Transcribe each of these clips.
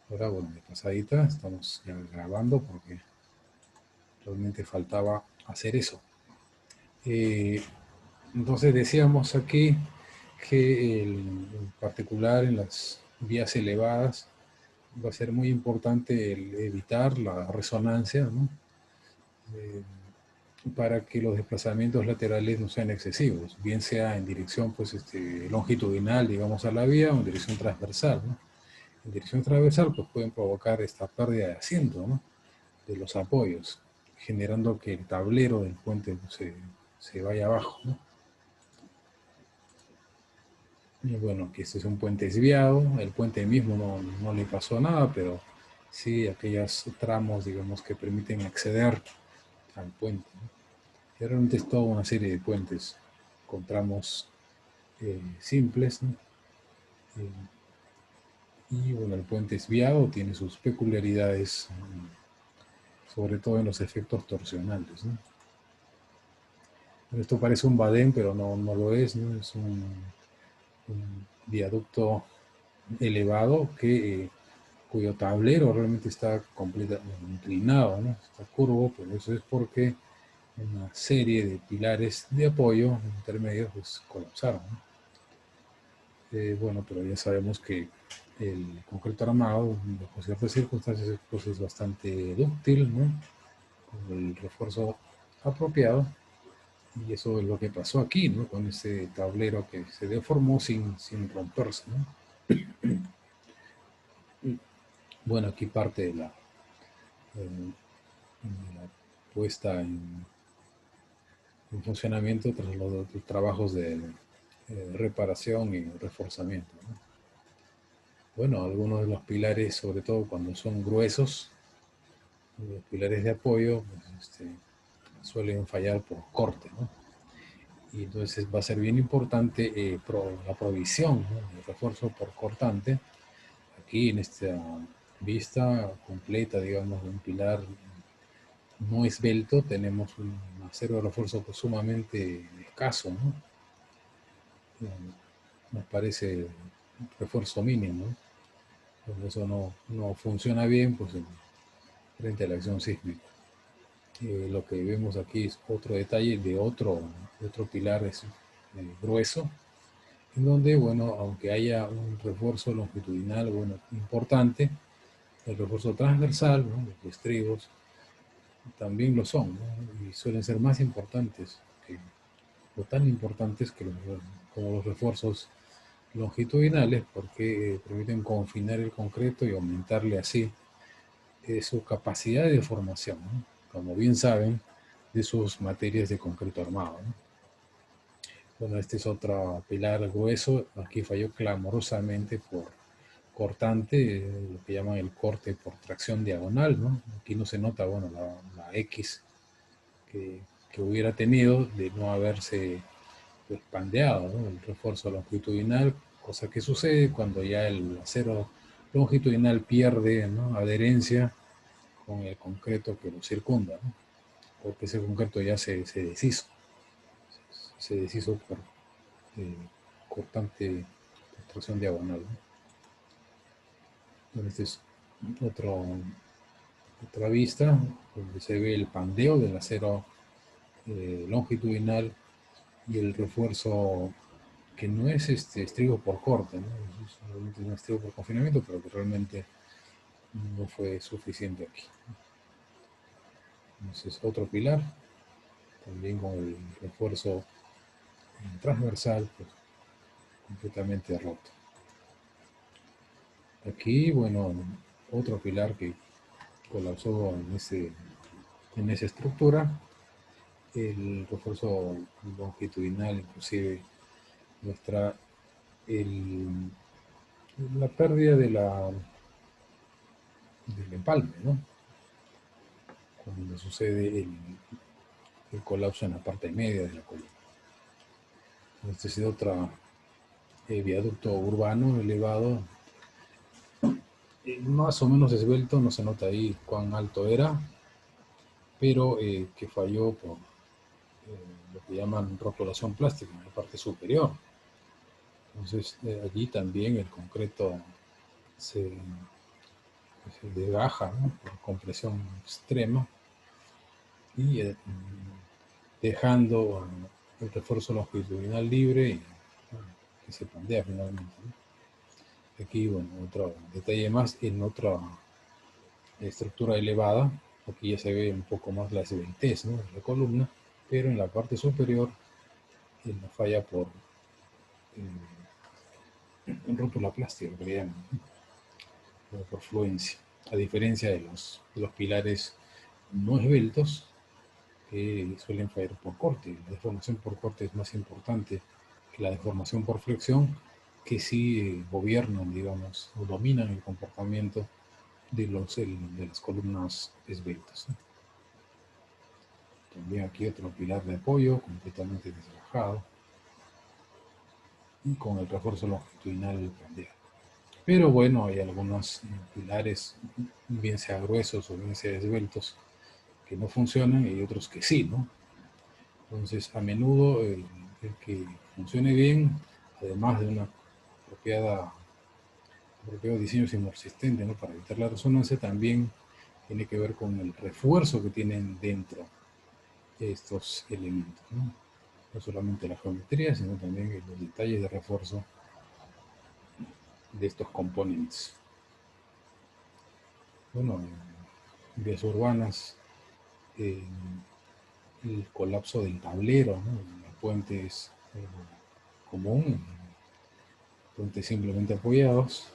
Ahora, bueno, de pasadita, estamos ya grabando porque realmente faltaba hacer eso. Eh, entonces decíamos aquí que en particular en las vías elevadas va a ser muy importante el evitar la resonancia, ¿no? Eh, para que los desplazamientos laterales no sean excesivos, bien sea en dirección pues, longitudinal, digamos, a la vía o en dirección transversal, ¿no? En dirección transversal pues pueden provocar esta pérdida de asiento, ¿no? De los apoyos, generando que el tablero del puente pues, se vaya abajo, ¿no? Y bueno, que este es un puente desviado, el puente mismo no le pasó nada, pero sí aquellos tramos, digamos, que permiten acceder al puente, ¿no? Y realmente es toda una serie de puentes con tramos simples, ¿no? Eh, y bueno, el puente desviado tiene sus peculiaridades, sobre todo en los efectos torsionales, ¿no? Esto parece un badén, pero no lo es, ¿no? Es un viaducto elevado cuyo tablero realmente está completamente inclinado, ¿no? Está curvo, pero eso es porque una serie de pilares de apoyo intermedios pues, colapsaron, ¿no? Bueno, pero ya sabemos que el concreto armado, bajo ciertas circunstancias, pues es bastante dúctil, ¿no? Con el refuerzo apropiado. Y eso es lo que pasó aquí, ¿no? Con ese tablero que se deformó sin romperse, ¿no? Y, bueno, aquí parte de la puesta en funcionamiento tras los trabajos de reparación y reforzamiento, ¿no? Bueno, algunos de los pilares, sobre todo cuando son gruesos, los pilares de apoyo pues, suelen fallar por corte, ¿no? Y entonces va a ser bien importante la provisión, ¿no? De refuerzo por cortante. Aquí en esta vista completa, digamos, de un pilar no esbelto, tenemos un acero de refuerzo pues, sumamente escaso, ¿no? Nos parece un refuerzo mínimo, ¿no? Pues eso no funciona bien pues, frente a la acción sísmica. Lo que vemos aquí es otro detalle de otro pilar grueso, en donde, bueno, aunque haya un refuerzo longitudinal, bueno, importante, el refuerzo transversal, ¿no? Los estribos, también lo son, ¿no? Y suelen ser más importantes, o tan importantes como los refuerzos longitudinales, porque permiten confinar el concreto y aumentarle así su capacidad de deformación, ¿no? Como bien saben, de sus materias de concreto armado, ¿no? Bueno, este es otro pilar grueso, aquí falló clamorosamente por cortante, lo que llaman el corte por tracción diagonal, ¿no? Aquí no se nota, bueno, la X que, que hubiera tenido de no haberse pues, pandeado, ¿no? El refuerzo longitudinal, cosa que sucede cuando ya el acero longitudinal pierde, ¿no? Adherencia con el concreto que lo circunda, ¿no? Porque ese concreto ya se deshizo por eh, cortante tracción diagonal, ¿no? Bueno, este es otro, otra vista donde se ve el pandeo del acero longitudinal y el refuerzo que no es estribo por corte, ¿no? Es solamente un estribo por confinamiento, pero que realmente no fue suficiente aquí. Entonces, otro pilar, también con el refuerzo transversal, pues, completamente roto. Aquí, bueno, otro pilar que colapsó en esa estructura, el refuerzo longitudinal, inclusive muestra el, la pérdida del empalme, ¿no? Cuando sucede el colapso en la parte media de la columna. Este es otro viaducto urbano elevado, más o menos esbelto, no se nota ahí cuán alto era, pero que falló por lo que llaman rotulación plástica en la parte superior. Entonces allí también el concreto se, de baja, ¿no? Por compresión extrema, y dejando el refuerzo longitudinal libre y bueno, que se pandea finalmente, ¿no? Aquí, bueno, otro detalle más en otra estructura elevada. Aquí ya se ve un poco más la esbeltez, ¿no?, de la columna, pero en la parte superior la falla por rótula plástica, que le llaman, ¿no?, por fluencia, a diferencia de los pilares no esbeltos, que suelen fallar por corte. La deformación por corte es más importante que la deformación por flexión, que sí gobiernan, digamos, o dominan el comportamiento de las columnas esbeltas, ¿no? También aquí otro pilar de apoyo completamente desgajado y con el refuerzo longitudinal pandeado. Pero bueno, hay algunos pilares, bien sea gruesos o bien sea esbeltos, que no funcionan, y otros que sí, ¿no? Entonces, a menudo el que funcione bien, además de una apropiado diseño sismosistente, ¿no?, para evitar la resonancia, también tiene que ver con el refuerzo que tienen dentro de estos elementos, ¿no? No solamente la geometría, sino también los detalles de refuerzo de estos componentes. Bueno, en vías urbanas, el colapso del tablero, ¿no?, en los puentes común, puentes simplemente apoyados,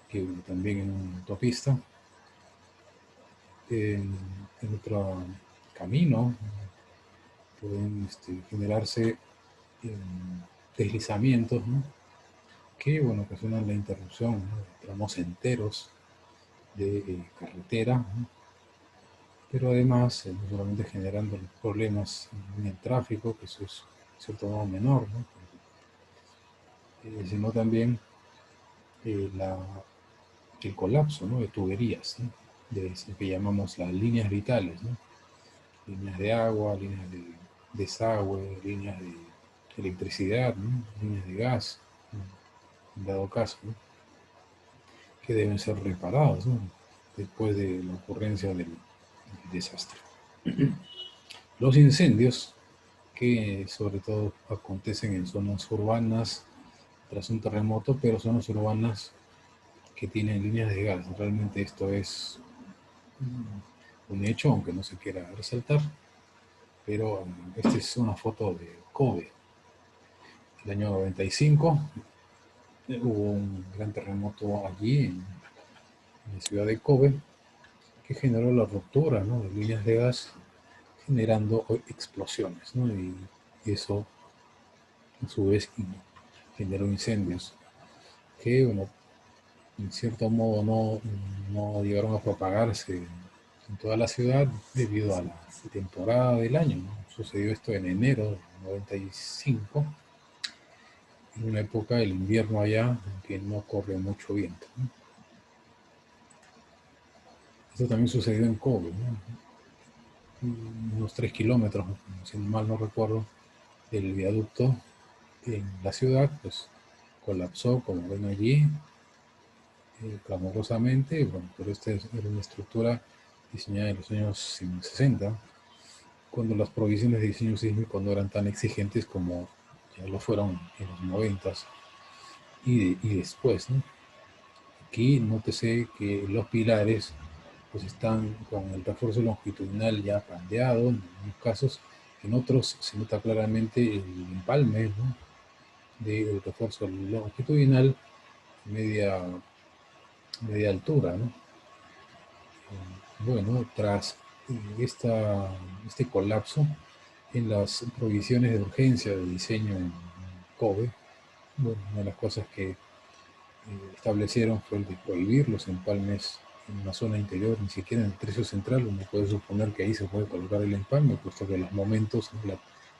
que también en una autopista, en otro camino, pueden generarse deslizamientos, ¿no?, que bueno, ocasionan la interrupción, ¿no?, de tramos enteros de carretera, ¿no?, pero además no solamente generando problemas en el tráfico, que eso es de cierto modo menor, ¿no?, sino también el colapso, ¿no?, de tuberías, ¿no?, de lo que llamamos las líneas vitales, ¿no?, líneas de agua, líneas de desagüe, líneas de electricidad, ¿no?, líneas de gas, ¿no?, en dado caso, ¿no?, que deben ser reparados, ¿no?, después de la ocurrencia del desastre. Los incendios, que sobre todo acontecen en zonas urbanas tras un terremoto, pero zonas urbanas que tienen líneas de gas. Realmente esto es un hecho, aunque no se quiera resaltar, pero esta es una foto de Kobe. El año 95 hubo un gran terremoto allí en la ciudad de Kobe, que generó la ruptura, ¿no?, de líneas de gas, generando explosiones, ¿no?, y eso a su vez generó incendios que, bueno, en cierto modo no llegaron a propagarse en toda la ciudad debido a la temporada del año, ¿no? Sucedió esto en enero de 95, en una época del invierno allá en que no corre mucho viento, ¿no? Esto también sucedió en Kobe, ¿no?, unos 3 kilómetros, si mal no recuerdo, del viaducto en la ciudad, pues colapsó, como ven allí, clamorosamente. Bueno, pero esta era una estructura diseñada en los años 60, cuando las provisiones de diseño sísmico no eran tan exigentes como ya lo fueron en los 90 y después, ¿no? Aquí nótese que los pilares pues están con el refuerzo longitudinal ya pandeado en algunos casos, en otros se nota claramente el empalme, ¿no?, del refuerzo longitudinal media altura, ¿no? Bueno, tras este colapso en las provisiones de urgencia de diseño en Kobe, bueno, una de las cosas que establecieron fue el de prohibir los empalmes en una zona interior, ni siquiera en el tercio central. Uno puede suponer que ahí se puede colocar el empalme, puesto que los momentos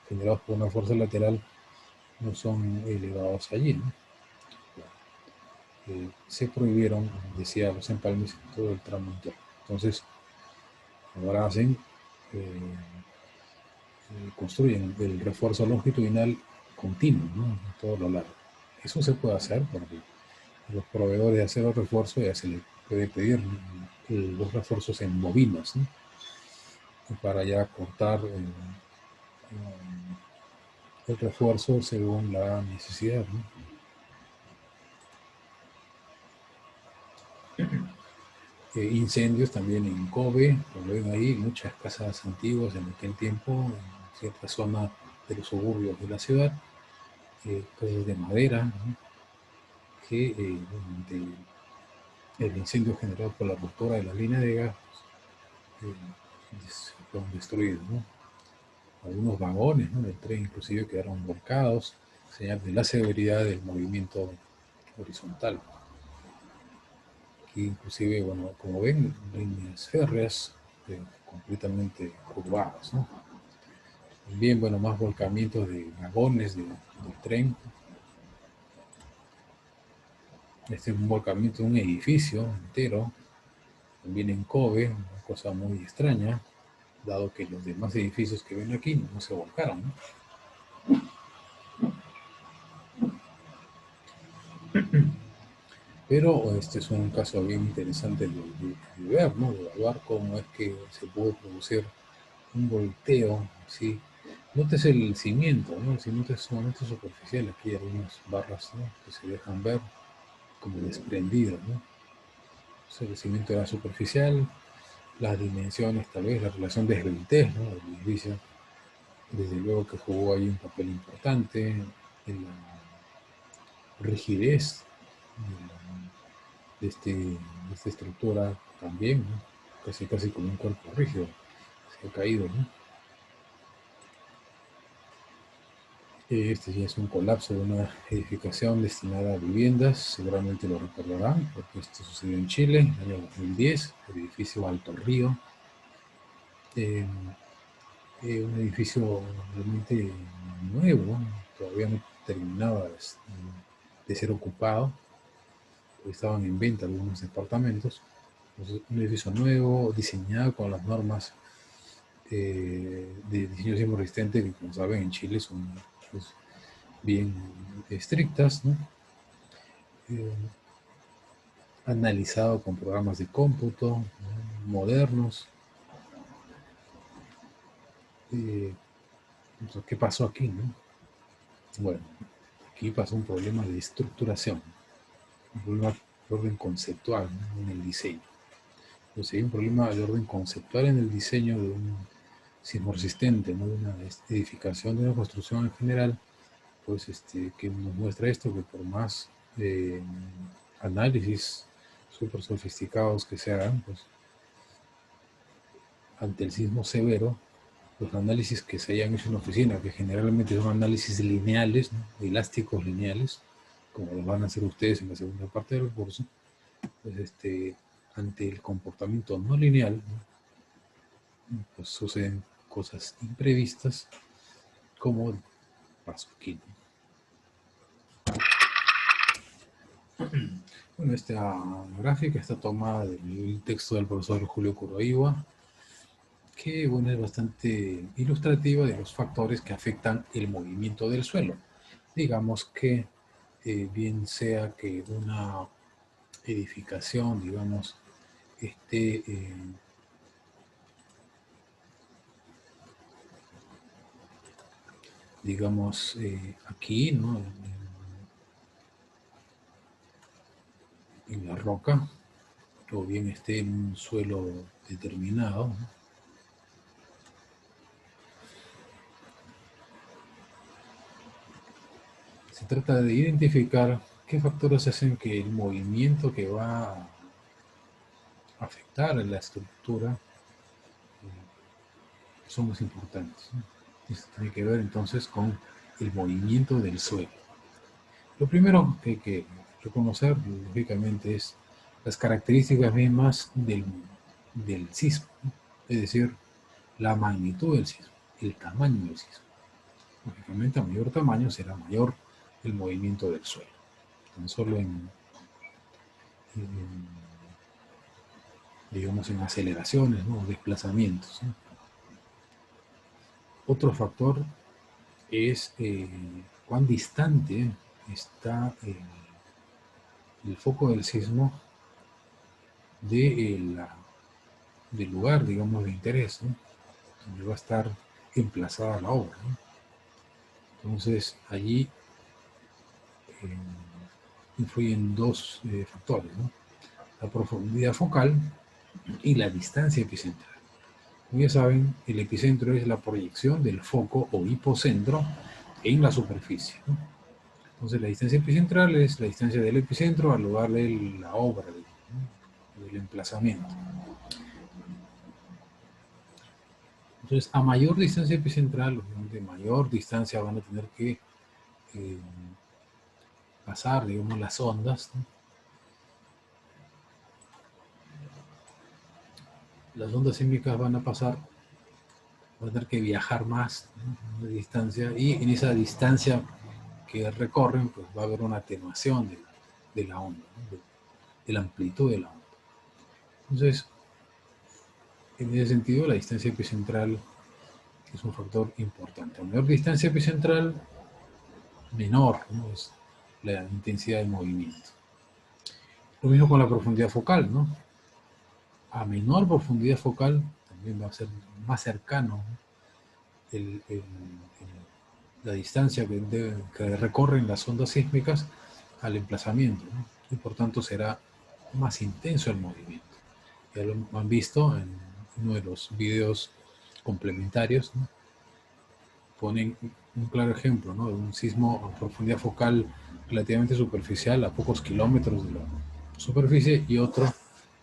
generados por una fuerza lateral no son elevados allí, ¿no? Se prohibieron, decía, los empalmes en todo el tramo interno. Entonces, ahora construyen el refuerzo longitudinal continuo, ¿no?, en todo lo largo. Eso se puede hacer porque los proveedores de acero refuerzo ya se le puede pedir los refuerzos en bobinas, ¿no? Para ya cortar el refuerzo según la necesidad, ¿no? Incendios también en Kobe, como ven ahí, muchas casas antiguas en aquel tiempo, en cierta zona de los suburbios de la ciudad, casas de madera, ¿no? Que durante el incendio generado por la ruptura de la línea de gas fueron destruidos, ¿no? Algunos vagones, ¿no?, del tren inclusive quedaron volcados, señal de la severidad del movimiento horizontal. Aquí inclusive, bueno, como ven, líneas férreas completamente curvadas, ¿no? También, bueno, más volcamientos de vagones del tren. Este es un volcamiento de un edificio entero, también en Kobe, una cosa muy extraña, dado que los demás edificios que ven aquí no se volcaron, ¿no? Pero este es un caso bien interesante de ver, ¿no? De evaluar cómo es que se puede producir un volteo, ¿sí? Nótese el cimiento, ¿no? El cimiento es sumamente superficial. Aquí hay algunas barras, ¿no?, que se dejan ver como desprendidas, ¿no? O sea, el cimiento era superficial, las dimensiones, tal vez la relación de esbeltez, ¿no?, del edificio, desde luego que jugó ahí un papel importante en la rigidez de esta estructura también, ¿no? Casi como un cuerpo rígido, se ha caído, ¿no? Este ya es un colapso de una edificación destinada a viviendas, seguramente lo recordarán, porque esto sucedió en Chile en el año 2010, el edificio Alto Río, un edificio realmente nuevo, todavía no terminaba de ser ocupado, estaban en venta algunos departamentos. Entonces, un edificio nuevo, diseñado con las normas de diseño sismo resistente, que como saben en Chile son, pues, bien estrictas, ¿no? Analizado con programas de cómputo, ¿no?, modernos. Entonces, ¿qué pasó aquí, no? Bueno, aquí pasó un problema de estructuración, un problema de orden conceptual, ¿no?, en el diseño. Entonces hay un problema de orden conceptual en el diseño de un sismo resistente, ¿no?, de una edificación, de una construcción en general, pues que nos muestra esto, que por más análisis súper sofisticados que se hagan, pues ante el sismo severo, los análisis que se hayan hecho en la oficina, que generalmente son análisis lineales, ¿no?, elásticos lineales, como los van a hacer ustedes en la segunda parte del curso, pues ante el comportamiento no lineal, ¿no?, pues suceden cosas imprevistas, como pasó aquí, ¿no? Bueno, esta gráfica está tomada del texto del profesor Julio Curoiwa, que, bueno, es bastante ilustrativa de los factores que afectan el movimiento del suelo. Digamos que bien sea que una edificación, digamos, esté digamos, aquí, ¿no?, en la roca, o bien esté en un suelo determinado, ¿no? Se trata de identificar qué factores hacen que el movimiento que va a afectar a la estructura son más importantes, ¿no? Esto tiene que ver entonces con el movimiento del suelo. Lo primero que hay que reconocer, lógicamente, es las características mismas del sismo, ¿no? Es decir, la magnitud del sismo, el tamaño del sismo. Lógicamente, a mayor tamaño será mayor el movimiento del suelo. Tan solo digamos, en aceleraciones, ¿no?, desplazamientos, ¿no? Otro factor es cuán distante está el foco del sismo del lugar, digamos, de interés, ¿no? Donde va a estar emplazada la obra, ¿no? Entonces, allí influyen dos factores, ¿no? La profundidad focal y la distancia epicentral. Como ya saben, el epicentro es la proyección del foco o hipocentro en la superficie, ¿no? Entonces, la distancia epicentral es la distancia del epicentro al lugar de la obra, ¿no? Del emplazamiento. Entonces, a mayor distancia epicentral, de mayor distancia van a tener que pasar, digamos, las ondas, ¿no? Las ondas sísmicas van a tener que viajar más, ¿no? De distancia, y en esa distancia que recorren, pues va a haber una atenuación de la onda, ¿no? De la amplitud de la onda. Entonces, en ese sentido, la distancia epicentral es un factor importante. A mayor distancia epicentral, menor, ¿no? Es la intensidad de movimiento. Lo mismo con la profundidad focal, ¿no? A menor profundidad focal también va a ser más cercano, ¿no? La distancia que recorren las ondas sísmicas al emplazamiento, ¿no? Y por tanto será más intenso el movimiento. Ya lo han visto en uno de los videos complementarios, ¿no? Ponen un claro ejemplo, ¿no? De un sismo a profundidad focal relativamente superficial, a pocos kilómetros de la superficie, y otro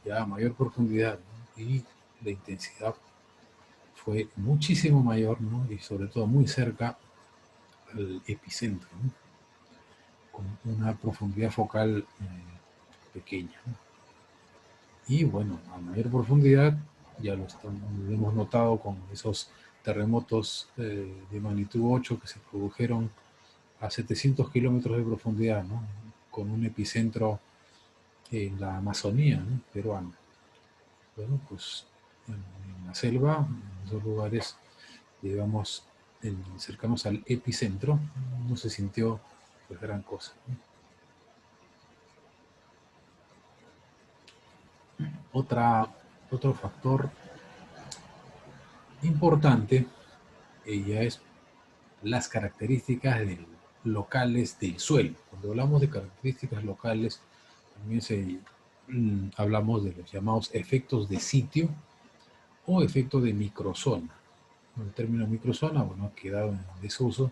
ya a mayor profundidad, ¿no? Y la intensidad fue muchísimo mayor, ¿no? Y sobre todo muy cerca al epicentro, ¿no? Con una profundidad focal pequeña, ¿no? Y bueno, a mayor profundidad, ya lo hemos notado con esos terremotos de magnitud 8 que se produjeron a 700 kilómetros de profundidad, ¿no? Con un epicentro en la Amazonía, ¿no? Peruana. Bueno, pues en la selva, en esos lugares, digamos, cercanos al epicentro, no se sintió pues gran cosa, ¿no? Otro factor importante ya es las características locales del suelo. Cuando hablamos de características locales, también hablamos de los llamados efectos de sitio o efectos de microzona. El término microzona, bueno, ha quedado en desuso,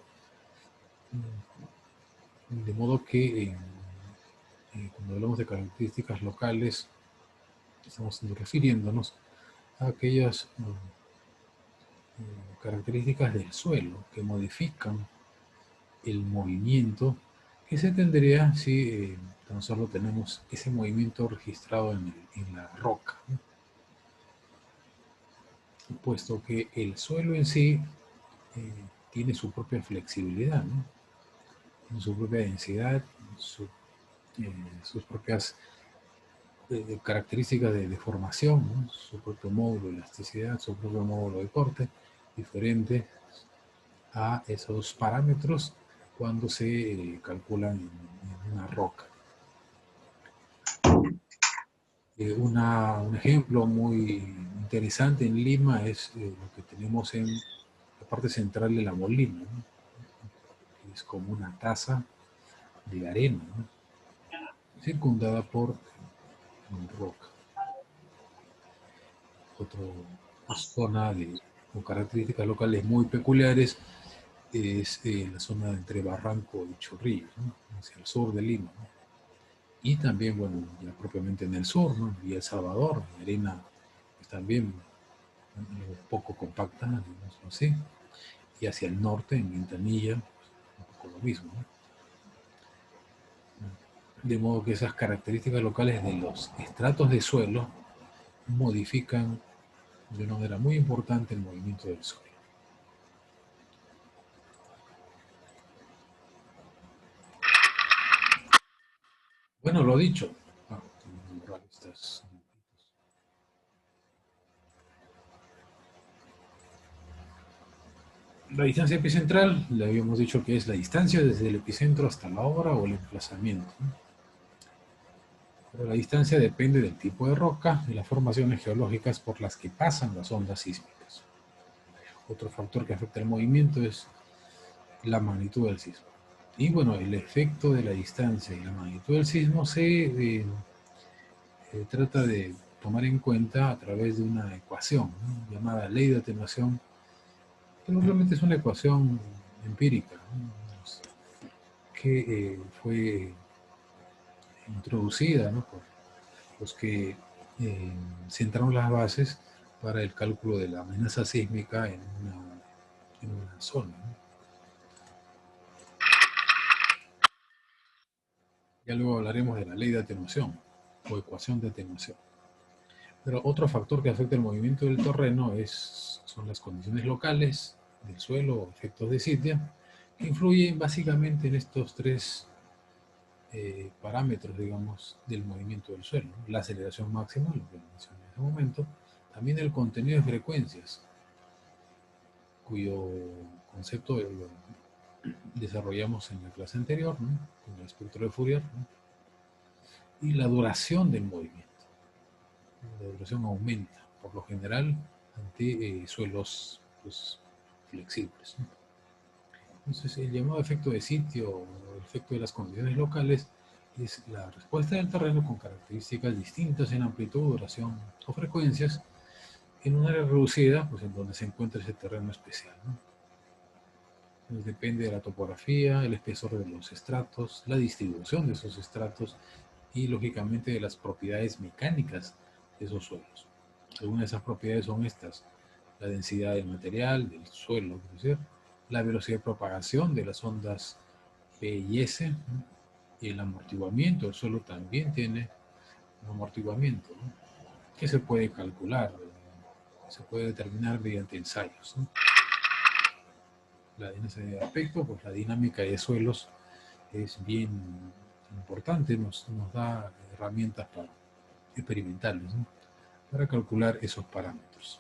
de modo que cuando hablamos de características locales, estamos refiriéndonos a aquellas características del suelo que modifican el movimiento que se tendría si tan solo tenemos ese movimiento registrado en la roca, ¿no? Puesto que el suelo en sí tiene su propia flexibilidad, ¿no? Su propia densidad, sus propias características de deformación, ¿no? Su propio módulo de elasticidad, su propio módulo de corte, diferente a esos parámetros cuando se calculan en una roca. Un ejemplo muy interesante en Lima es lo que tenemos en la parte central de La Molina, ¿no? Es como una taza de arena, ¿no? Circundada por roca. Otra zona con características locales muy peculiares es la zona entre Barranco y Chorrillos, ¿no? Hacia el sur de Lima, ¿no? Y también, bueno, ya propiamente en el sur, ¿no? Y El Salvador, arena pues, también un poco compacta, digamos así. Y hacia el norte, en Quintanilla, un poco lo mismo, ¿no? De modo que esas características locales de los estratos de suelo modifican de una manera muy importante el movimiento del suelo. Bueno, lo dicho. La distancia epicentral, le habíamos dicho que es la distancia desde el epicentro hasta la obra o el emplazamiento, ¿no? Pero la distancia depende del tipo de roca y las formaciones geológicas por las que pasan las ondas sísmicas. Otro factor que afecta el movimiento es la magnitud del sismo. Y bueno, el efecto de la distancia y la magnitud del sismo se trata de tomar en cuenta a través de una ecuación, ¿no?, llamada ley de atenuación, pero realmente es una ecuación empírica, ¿no?, que fue introducida, ¿no?, por los que sentaron las bases para el cálculo de la amenaza sísmica en una zona, ¿no? Ya luego hablaremos de la ley de atenuación o ecuación de atenuación. Pero otro factor que afecta el movimiento del terreno son las condiciones locales del suelo o efectos de sitio, que influyen básicamente en estos tres parámetros, digamos, del movimiento del suelo, ¿no? La aceleración máxima, lo que mencioné en ese momento, también el contenido de frecuencias, cuyo concepto lo desarrollamos en la clase anterior, ¿no?, con el espectro de Fourier, ¿no?, y la duración del movimiento. La duración aumenta, por lo general, ante suelos pues, flexibles, ¿no? Entonces, el llamado efecto de sitio o el efecto de las condiciones locales es la respuesta del terreno con características distintas en amplitud, duración o frecuencias en un área reducida, pues en donde se encuentra ese terreno especial, ¿no? Entonces, depende de la topografía, el espesor de los estratos, la distribución de esos estratos y, lógicamente, de las propiedades mecánicas de esos suelos. Algunas de esas propiedades son estas: la densidad del material, del suelo, es decir, la velocidad de propagación de las ondas P y S, ¿no?, y el amortiguamiento. El suelo también tiene un amortiguamiento, ¿no?, que se puede calcular, se puede determinar mediante ensayos, ¿no? En ese aspecto, pues la dinámica de suelos es bien importante, nos da herramientas experimentales, ¿no?, para calcular esos parámetros.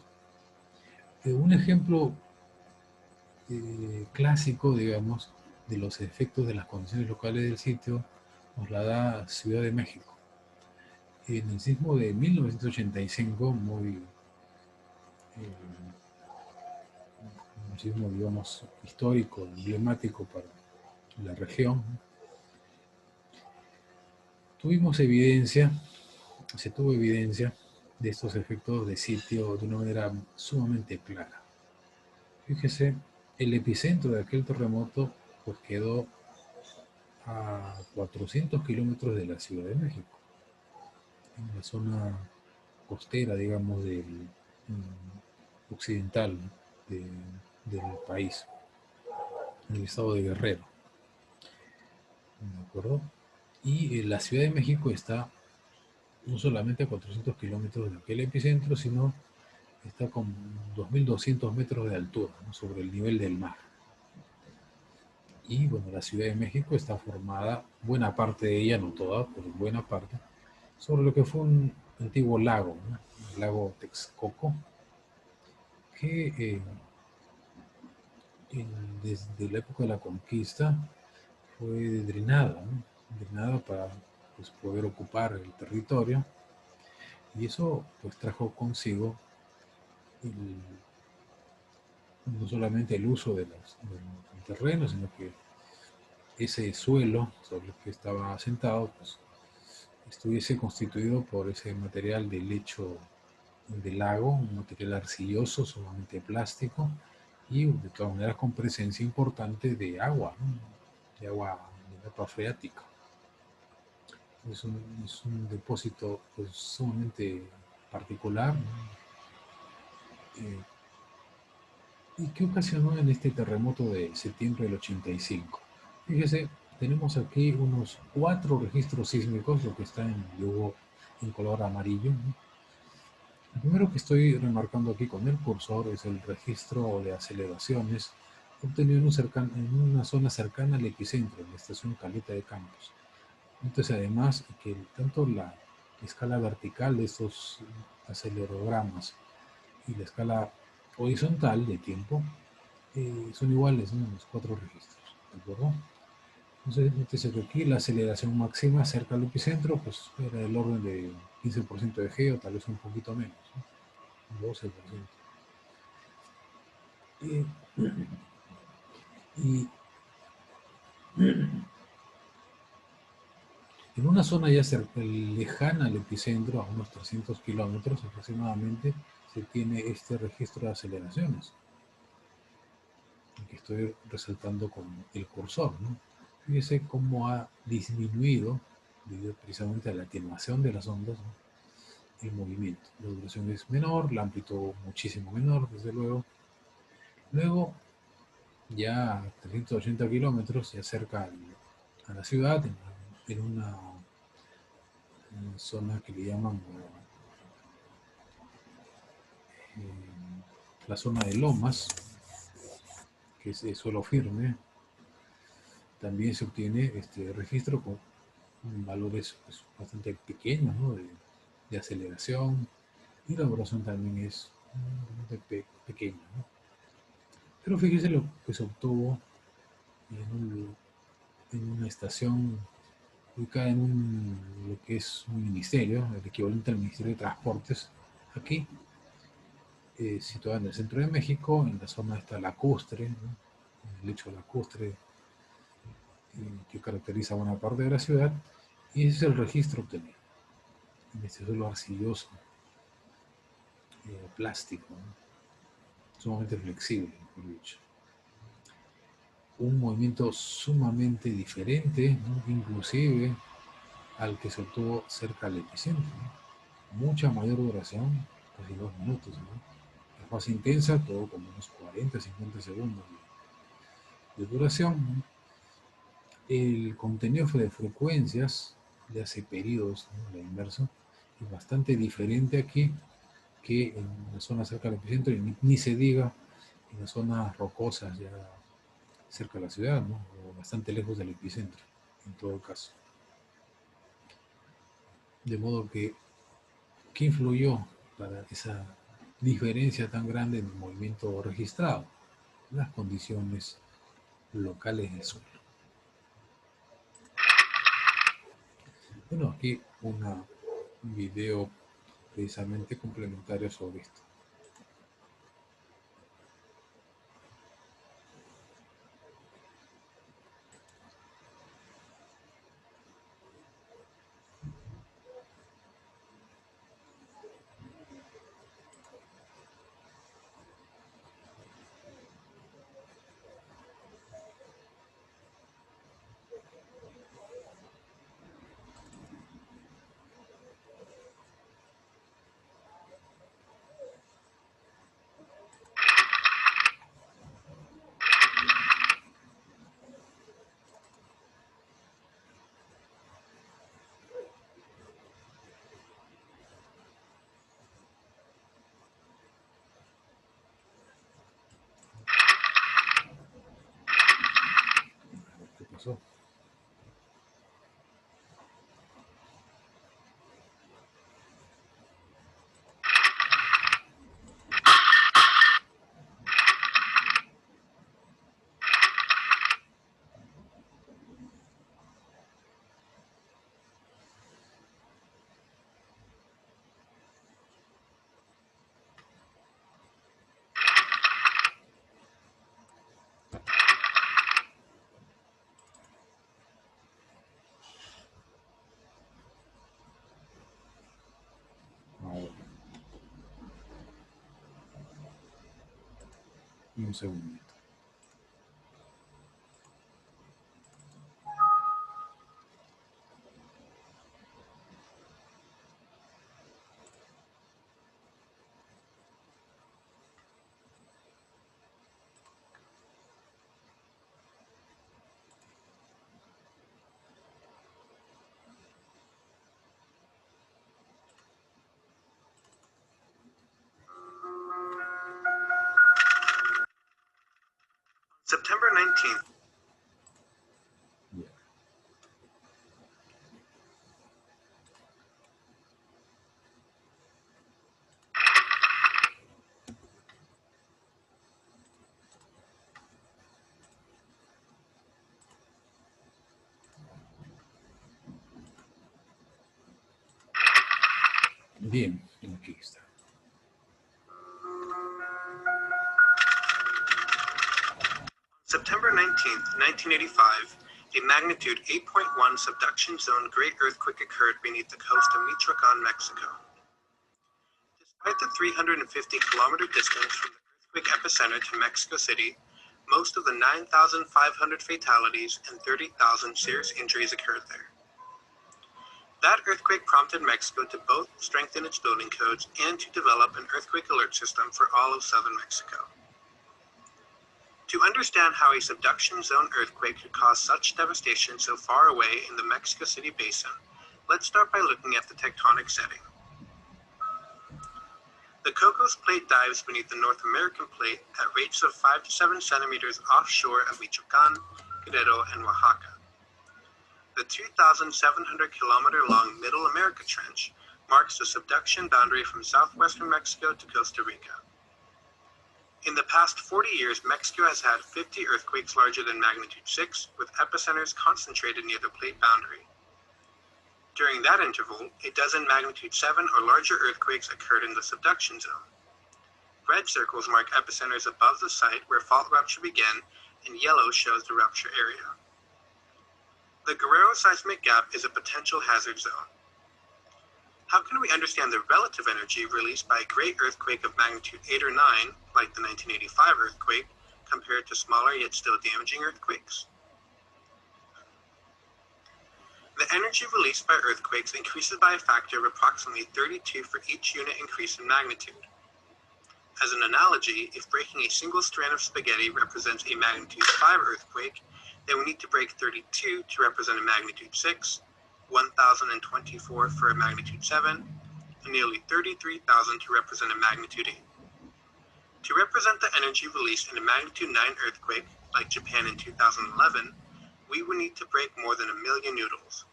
Un ejemplo clásico, digamos, de los efectos de las condiciones locales del sitio nos la da Ciudad de México. En el sismo de 1985, un sismo, digamos, histórico, emblemático para la región, se tuvo evidencia de estos efectos de sitio de una manera sumamente clara. Fíjese, el epicentro de aquel terremoto pues quedó a 400 kilómetros de la Ciudad de México, en la zona costera, digamos, del occidental de, del país, en el estado de Guerrero, ¿de acuerdo? Y la Ciudad de México está no solamente a 400 kilómetros de aquel epicentro, sino está con 2.200 metros de altura, ¿no?, sobre el nivel del mar. Y bueno, la Ciudad de México está formada, buena parte de ella, no toda, pero buena parte, sobre lo que fue un antiguo lago, ¿no?, el lago Texcoco, que desde la época de la conquista fue drenada, ¿no?, drenada para pues, poder ocupar el territorio, y eso pues trajo consigo el, no solamente el uso del terreno, sino que ese suelo sobre el que estaba asentado pues, estuviese constituido por ese material de lecho del lago, un material arcilloso, sumamente plástico, y de todas maneras con presencia importante de agua, ¿no?, de agua de capa freática. Es un depósito pues, sumamente particular, ¿no?, ¿y qué ocasionó en este terremoto de septiembre del 85? Fíjese, tenemos aquí unos 4 registros sísmicos, lo que está en dibujo en color amarillo, ¿no? El primero que estoy remarcando aquí con el cursor es el registro de aceleraciones obtenido en una zona cercana al epicentro, en la estación Caleta de Campos. Entonces, además, que tanto la escala vertical de estos acelerogramas y la escala horizontal de tiempo son iguales, ¿no?, en los 4 registros, ¿de acuerdo? Entonces, nótese que aquí la aceleración máxima cerca al epicentro, pues era del orden de 15% de G o tal vez un poquito menos, ¿no? 12%. Y en una zona ya lejana al epicentro, a unos 300 kilómetros aproximadamente, se tiene este registro de aceleraciones, que estoy resaltando con el cursor, ¿no? Fíjese cómo ha disminuido, debido precisamente a la atenuación de las ondas, ¿no?, el movimiento. La duración es menor, la amplitud muchísimo menor, desde luego. Luego, ya a 380 kilómetros, ya cerca a la ciudad, en una zona que le llaman la zona de lomas, que es de suelo firme, también se obtiene este registro con valores, pues, bastante pequeños, ¿no?, de aceleración, y la duración también es pequeña, ¿no? Pero fíjese lo que se obtuvo en una estación ubicada en lo que es un ministerio, el equivalente al Ministerio de Transportes, aquí, situada en el centro de México, en la zona está lacustre, ¿no?, el lecho lacustre, que caracteriza buena parte de la ciudad, y ese es el registro obtenido en este suelo arcilloso, plástico, ¿no?, sumamente flexible, por dicho. Un movimiento sumamente diferente, ¿no?, inclusive al que se obtuvo cerca del epicentro, ¿no? Mucha mayor duración, casi 2 minutos, ¿no? La fase intensa, todo como unos 40, 50 segundos de duración, ¿no? El contenido de frecuencias de hace periodos, ¿no?, la inversa, es bastante diferente aquí que en la zona cerca del epicentro, y ni se diga en las zonas rocosas ya cerca de la ciudad, ¿no?, o bastante lejos del epicentro, en todo caso. De modo que, ¿qué influyó para esa diferencia tan grande en el movimiento registrado? Las condiciones locales del suelo. Bueno, aquí un video precisamente complementario sobre esto. ¿Qué pasó? Ahora, un segundito. Bien, aquí está. September 19th, 1985, a magnitude 8.1 subduction zone great earthquake occurred beneath the coast of Michoacan, Mexico. Despite the 350-kilometer distance from the earthquake epicenter to Mexico City, most of the 9,500 fatalities and 30,000 serious injuries occurred there. That earthquake prompted Mexico to both strengthen its building codes and to develop an earthquake alert system for all of southern Mexico. To understand how a subduction zone earthquake could cause such devastation so far away in the Mexico City basin, let's start by looking at the tectonic setting. The Cocos Plate dives beneath the North American Plate at rates of 5 to 7 centimeters offshore of Michoacan, Guerrero, and Oaxaca. The 2,700-kilometer-long Middle America Trench marks the subduction boundary from southwestern Mexico to Costa Rica. In the past 40 years, Mexico has had 50 earthquakes larger than magnitude 6, with epicenters concentrated near the plate boundary. During that interval, a dozen magnitude 7 or larger earthquakes occurred in the subduction zone. Red circles mark epicenters above the site where fault rupture began, and yellow shows the rupture area. The Guerrero seismic gap is a potential hazard zone. How can we understand the relative energy released by a great earthquake of magnitude 8 or 9, like the 1985 earthquake, compared to smaller yet still damaging earthquakes? The energy released by earthquakes increases by a factor of approximately 32 for each unit increase in magnitude. As an analogy, if breaking a single strand of spaghetti represents a magnitude 5 earthquake, then we need to break 32 to represent a magnitude 6, 1,024 for a magnitude 7, and nearly 33,000 to represent a magnitude 8. To represent the energy released in a magnitude 9 earthquake, like Japan in 2011, we would need to break more than 1 million noodles.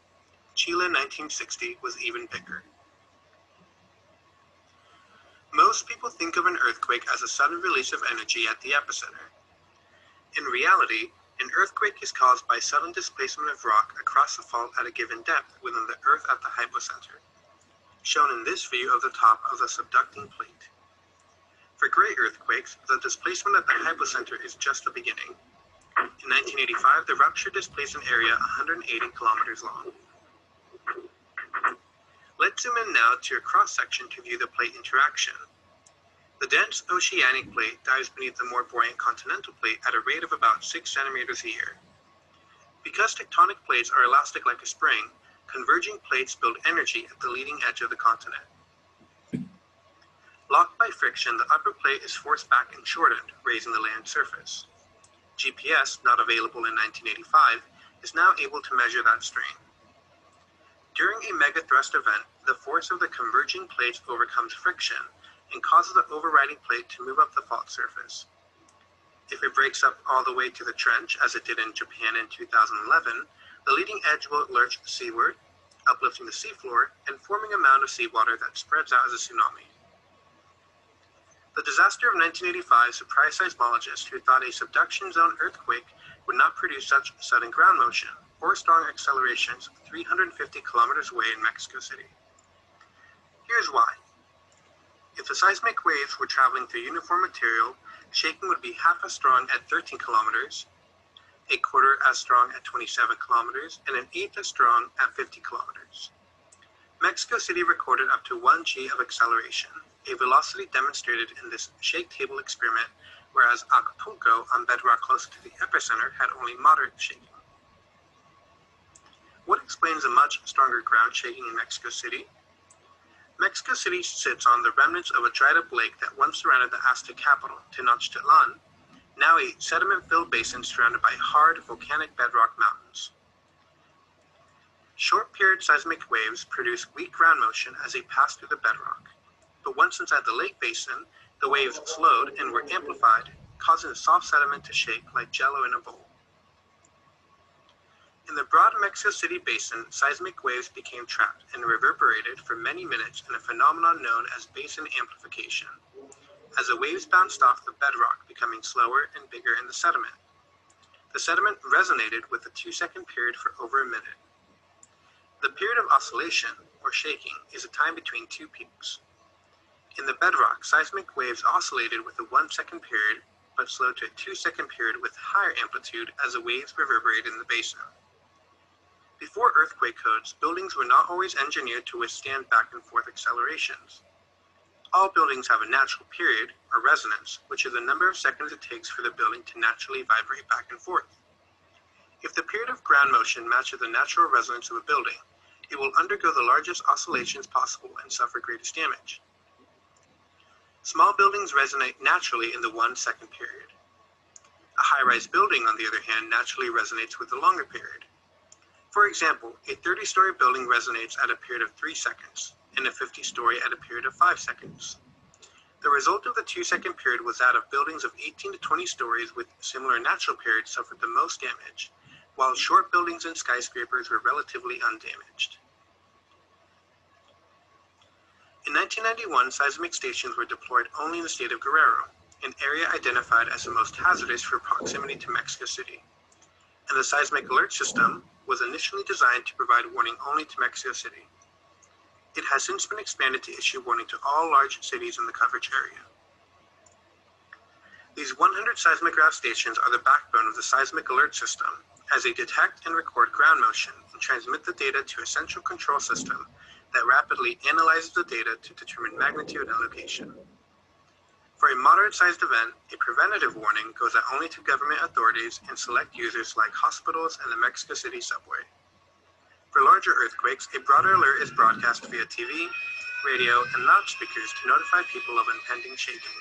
Chile in 1960 was even bigger. Most people think of an earthquake as a sudden release of energy at the epicenter. In reality, an earthquake is caused by sudden displacement of rock across a fault at a given depth within the Earth at the hypocenter, shown in this view of the top of the subducting plate. For great earthquakes, the displacement at the hypocenter is just the beginning. In 1985, the rupture displaced an area 180 kilometers long. Let's zoom in now to a cross-section to view the plate interaction. The dense oceanic plate dives beneath the more buoyant continental plate at a rate of about 6 centimeters a year. Because tectonic plates are elastic like a spring, converging plates build energy at the leading edge of the continent. Locked by friction, the upper plate is forced back and shortened, raising the land surface. GPS, not available in 1985, is now able to measure that strain. During a megathrust event, the force of the converging plates overcomes friction and causes the overriding plate to move up the fault surface. If it breaks up all the way to the trench, as it did in Japan in 2011, the leading edge will lurch seaward, uplifting the seafloor and forming a mound of seawater that spreads out as a tsunami. The disaster of 1985 surprised seismologists who thought a subduction zone earthquake would not produce such sudden ground motion or strong accelerations 350 kilometers away in Mexico City. Here's why. If the seismic waves were traveling through uniform material, shaking would be half as strong at 13 kilometers, a quarter as strong at 27 kilometers, and an eighth as strong at 50 kilometers. Mexico City recorded up to 1 G of acceleration, a velocity demonstrated in this shake table experiment, whereas Acapulco, on bedrock closer to the epicenter, had only moderate shaking. What explains the much stronger ground shaking in Mexico City? Mexico City sits on the remnants of a dried-up lake that once surrounded the Aztec capital, Tenochtitlan, now a sediment-filled basin surrounded by hard volcanic bedrock mountains. Short-period seismic waves produce weak ground motion as they pass through the bedrock. But once inside the lake basin, the waves slowed and were amplified, causing the soft sediment to shake like jello in a bowl. In the broad Mexico City basin, seismic waves became trapped and reverberated for many minutes in a phenomenon known as basin amplification, as the waves bounced off the bedrock, becoming slower and bigger in the sediment. The sediment resonated with a 2-second period for over a minute. The period of oscillation, or shaking, is a time between two peaks. In the bedrock, seismic waves oscillated with a 1-second period, but slowed to a 2-second period with higher amplitude as the waves reverberated in the basin. Before earthquake codes, buildings were not always engineered to withstand back and forth accelerations. All buildings have a natural period, or resonance, which is the number of seconds it takes for the building to naturally vibrate back and forth. If the period of ground motion matches the natural resonance of a building, it will undergo the largest oscillations possible and suffer greatest damage. Small buildings resonate naturally in the 1-second period. A high-rise building, on the other hand, naturally resonates with a longer period. For example, a 30-story building resonates at a period of 3 seconds, and a 50-story at a period of 5 seconds. The result of the 2-second period was that of buildings of 18 to 20 stories with similar natural periods suffered the most damage, while short buildings and skyscrapers were relatively undamaged. In 1991, seismic stations were deployed only in the state of Guerrero, an area identified as the most hazardous for proximity to Mexico City. And the seismic alert system was initially designed to provide warning only to Mexico City. It has since been expanded to issue warning to all large cities in the coverage area. These 100 seismograph stations are the backbone of the seismic alert system, as they detect and record ground motion and transmit the data to a central control system that rapidly analyzes the data to determine magnitude and location. For a moderate-sized event, a preventative warning goes out only to government authorities and select users like hospitals and the Mexico City subway. For larger earthquakes, a broader alert is broadcast via TV, radio, and loudspeakers to notify people of impending shaking.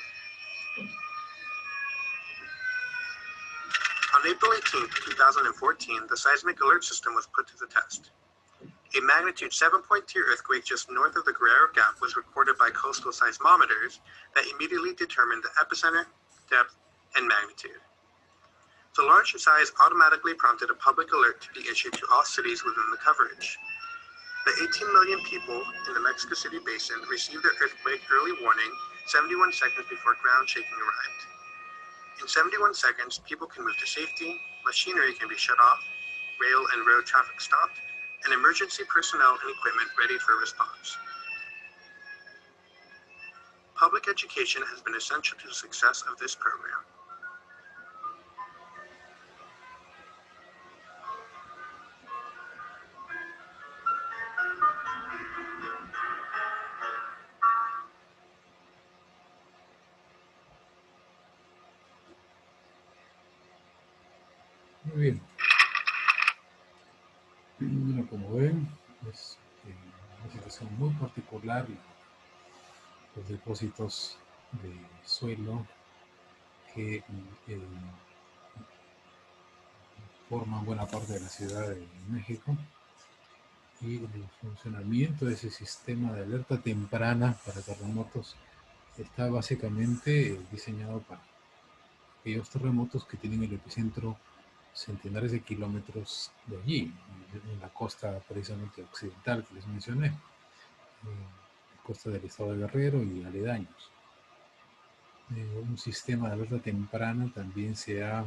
On April 18, 2014, the seismic alert system was put to the test. A magnitude 7.2 earthquake just north of the Guerrero Gap was recorded by coastal seismometers that immediately determined the epicenter, depth, and magnitude. The large size automatically prompted a public alert to be issued to all cities within the coverage. The 18 million people in the Mexico City basin received their earthquake early warning 71 seconds before ground shaking arrived. In 71 seconds, people can move to safety, machinery can be shut off, rail and road traffic stopped, and emergency personnel and equipment ready for response. Public education has been essential to the success of this program. Muy bien. Bueno, como ven, es una situación muy particular. Los depósitos de suelo que forman buena parte de la Ciudad de México, y el funcionamiento de ese sistema de alerta temprana para terremotos está básicamente diseñado para aquellos terremotos que tienen el epicentro centenares de kilómetros de allí, en la costa precisamente occidental que les mencioné, costa del estado de Guerrero y aledaños. Un sistema de alerta temprana también se ha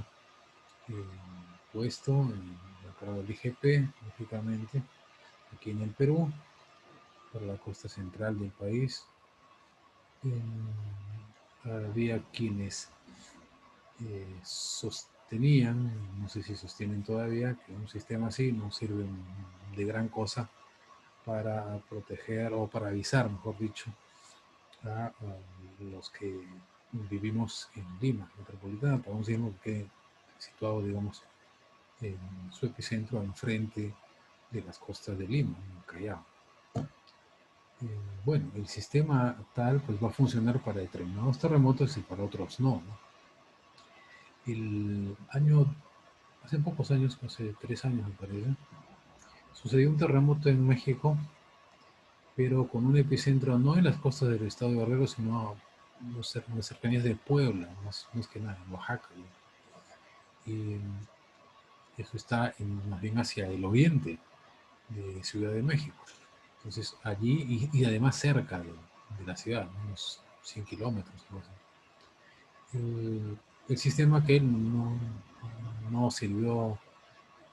puesto en el cargo del IGP, lógicamente, aquí en el Perú, para la costa central del país. Había quienes sostenían, no sé si sostienen todavía, que un sistema así no sirve de gran cosa para proteger o para avisar, mejor dicho, a los que vivimos en Lima metropolitana, para un sismo que situado, digamos, en su epicentro enfrente de las costas de Lima, en Callao. Bueno, el sistema tal pues va a funcionar para determinados terremotos y para otros no, hace pocos años, hace 3 años me parece, sucedió un terremoto en México, pero con un epicentro no en las costas del estado de Guerrero, sino en las cercanías de Puebla, más que nada, en Oaxaca. Y eso está más bien hacia el oriente de Ciudad de México. Entonces allí, y además cerca de la ciudad, unos 100 kilómetros. El sistema que no sirvió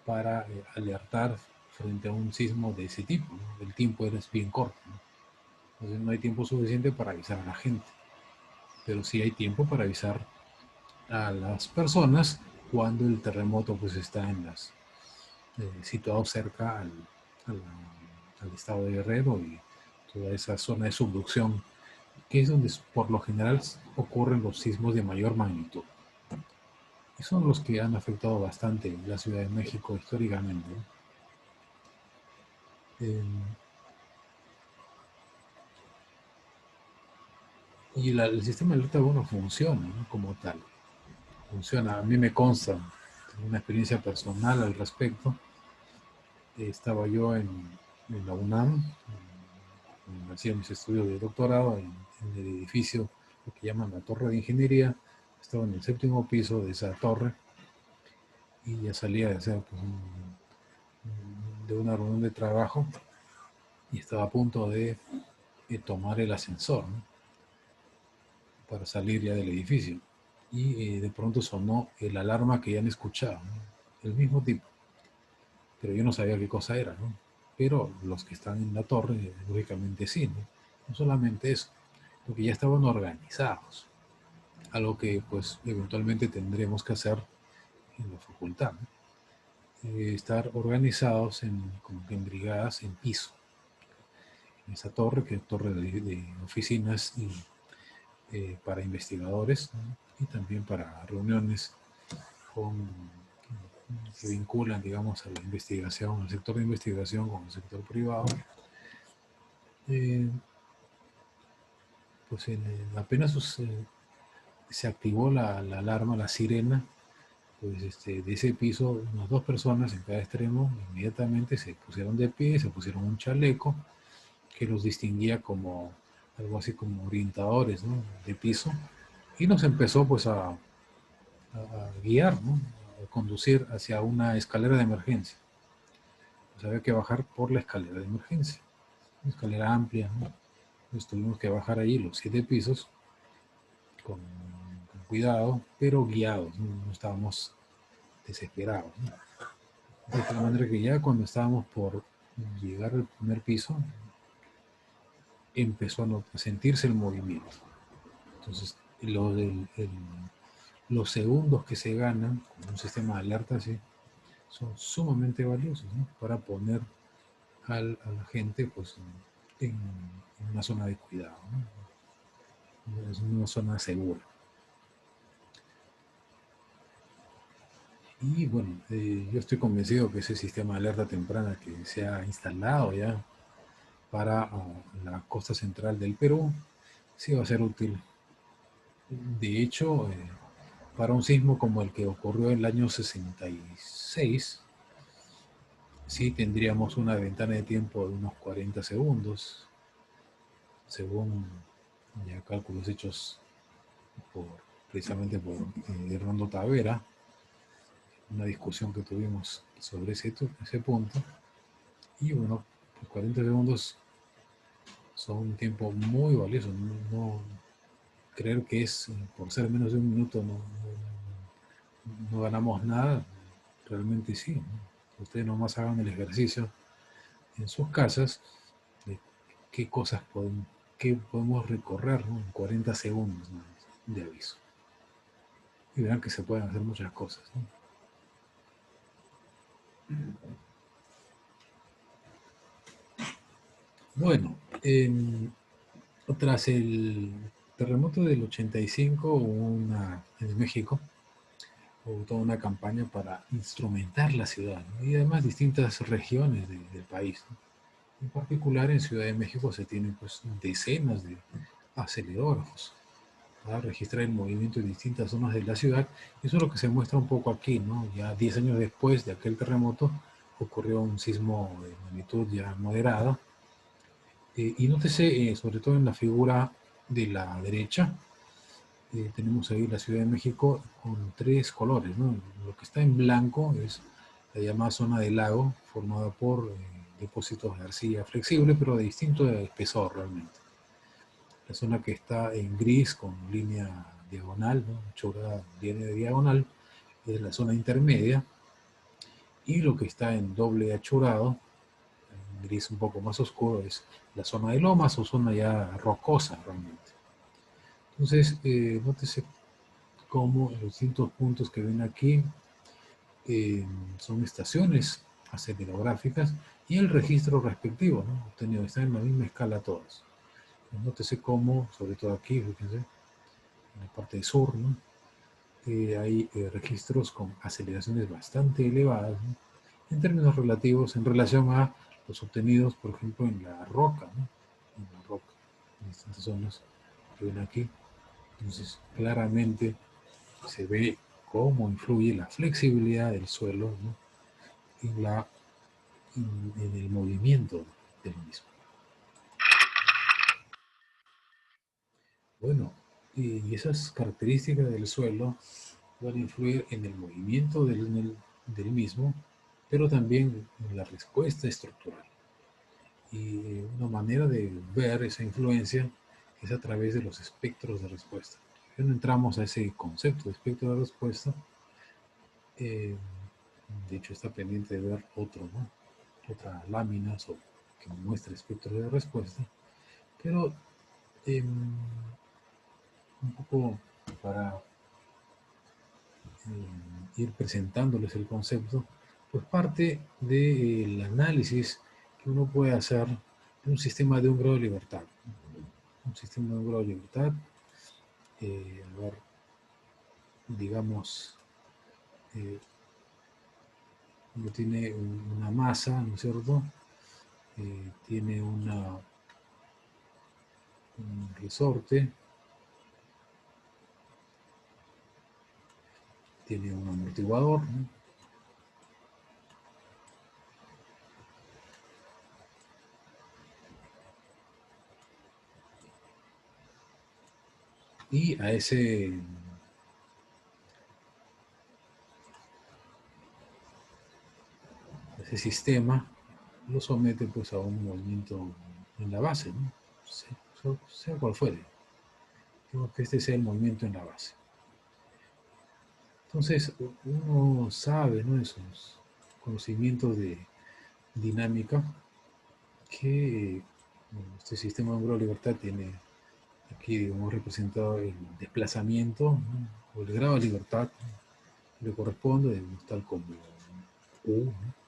para alertar frente a un sismo de ese tipo, ¿no? El tiempo es bien corto, ¿no? Entonces no hay tiempo suficiente para avisar a la gente, pero sí hay tiempo para avisar a las personas cuando el terremoto pues está situado cerca al estado de Guerrero y toda esa zona de subducción, que es donde por lo general ocurren los sismos de mayor magnitud. Y son los que han afectado bastante la Ciudad de México históricamente. Eh, y el sistema de alerta, bueno, funciona, ¿no? Como tal. Funciona. A mí me consta, tengo una experiencia personal al respecto. Estaba yo en la UNAM, hacía mis estudios de doctorado en el edificio, lo que llaman la Torre de Ingeniería. Estaba en el 7º piso de esa torre y ya salía de hacer pues, de una reunión de trabajo y estaba a punto de tomar el ascensor, ¿no? Para salir ya del edificio. Y de pronto sonó el alarma que ya han escuchado, ¿no? El mismo tipo. Pero yo no sabía qué cosa era, ¿no? Pero los que están en la torre, lógicamente sí, ¿no? No solamente eso, porque ya estaban organizados. Algo que pues eventualmente tendremos que hacer en la facultad, ¿no? Estar organizados como que en brigadas en piso. En esa torre, que es torre de oficinas y para investigadores, ¿no? Y también para reuniones con, que vinculan, digamos, a la investigación, al sector de investigación con el sector privado. Eh, pues apenas se activó la alarma, la sirena, pues de ese piso, unas 2 personas en cada extremo, inmediatamente se pusieron de pie, se pusieron un chaleco que los distinguía como algo así como orientadores, ¿no? De piso, y nos empezó pues a guiar, ¿no? A conducir hacia una escalera de emergencia. Pues había que bajar por la escalera de emergencia, una escalera amplia, ¿no? Entonces tuvimos que bajar ahí los 7 pisos con cuidado, pero guiados, ¿no? No estábamos desesperados, ¿no? De tal manera que ya cuando estábamos por llegar al primer piso, empezó a sentirse el movimiento. Entonces, los segundos que se ganan con un sistema de alerta así son sumamente valiosos, ¿no? Para poner a la gente pues, en una zona de cuidado, ¿no? Es una zona segura. Y bueno, yo estoy convencido que ese sistema de alerta temprana que se ha instalado ya para la costa central del Perú sí va a ser útil. De hecho, para un sismo como el que ocurrió en el año 66, sí tendríamos una ventana de tiempo de unos 40 segundos, según ya cálculos hechos precisamente por Hernando Tavera, una discusión que tuvimos sobre ese punto. Y bueno, pues 40 segundos son un tiempo muy valioso. No creer que es por ser menos de un minuto no ganamos nada, realmente sí, ¿no? Ustedes nomás hagan el ejercicio en sus casas de qué cosas qué podemos recorrer, ¿no? En 40 segundos, ¿no? De aviso. Y verán que se pueden hacer muchas cosas, ¿no? Bueno, tras el terremoto del 85 en México, hubo toda una campaña para instrumentar la ciudad, ¿no? Y además distintas regiones del país, ¿no? En particular en Ciudad de México se tienen pues decenas de acelerógrafos para registrar el movimiento en distintas zonas de la ciudad. Eso es lo que se muestra un poco aquí, ¿no? Ya 10 años después de aquel terremoto ocurrió un sismo de magnitud ya moderada. Y nótese, sobre todo en la figura de la derecha, tenemos ahí la Ciudad de México con 3 colores, ¿no? Lo que está en blanco es la llamada zona del lago, formada por depósitos de arcilla flexible, pero de distinto espesor realmente. La zona que está en gris con línea diagonal, ¿no? Chorada, línea de diagonal, es la zona intermedia. Y lo que está en doble achurado gris un poco más oscuro es la zona de lomas o zona ya rocosa realmente. Entonces, nótese cómo los distintos puntos que ven aquí son estaciones acelerográficas y el registro respectivo, ¿no? Obtenido, están en la misma escala todos. Nótese cómo, sobre todo aquí, fíjense, en la parte sur, ¿no? Hay registros con aceleraciones bastante elevadas, ¿no? En términos relativos, en relación a los obtenidos, por ejemplo, en la roca, ¿no? En la roca, en distintas zonas que ven aquí. Entonces, claramente se ve cómo influye la flexibilidad del suelo, ¿no? en el movimiento del mismo. Bueno, y esas características del suelo van a influir en el movimiento del mismo, pero también en la respuesta estructural. Y una manera de ver esa influencia es a través de los espectros de respuesta. Ya no entramos a ese concepto de espectro de respuesta. De hecho, está pendiente de ver otro, ¿no? Otra lámina que muestra espectros de respuesta. Pero un poco para ir presentándoles el concepto, pues parte del análisis que uno puede hacer de un sistema de un grado de libertad. Un sistema de un grado de libertad, a ver, digamos, uno tiene una masa, ¿no es cierto? Tiene un resorte, tiene un amortiguador, ¿no? Y a ese sistema lo somete pues a un movimiento en la base, ¿no? Sea cual fuere. Digo que este sea el movimiento en la base. Entonces, uno sabe, ¿no? Esos conocimientos de dinámica que este sistema de grado de libertad tiene aquí, digamos, representado el desplazamiento, ¿no? O el grado de libertad, ¿no? Le corresponde, digamos, tal como U, ¿no?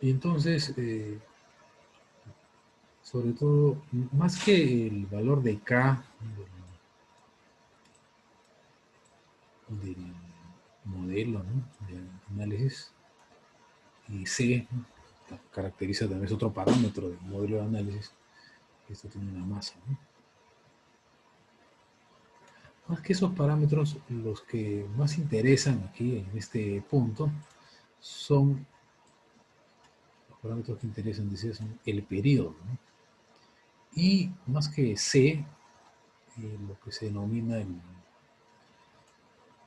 Y entonces, sobre todo, más que el valor de K del modelo, ¿no? De análisis, y C, ¿no? Caracteriza también, es otro parámetro del modelo de análisis. Esto tiene una masa, ¿no? Más que esos parámetros, los que más interesan aquí en este punto son los parámetros que interesan, decía, son el periodo, ¿no? Y más que C, lo que se denomina el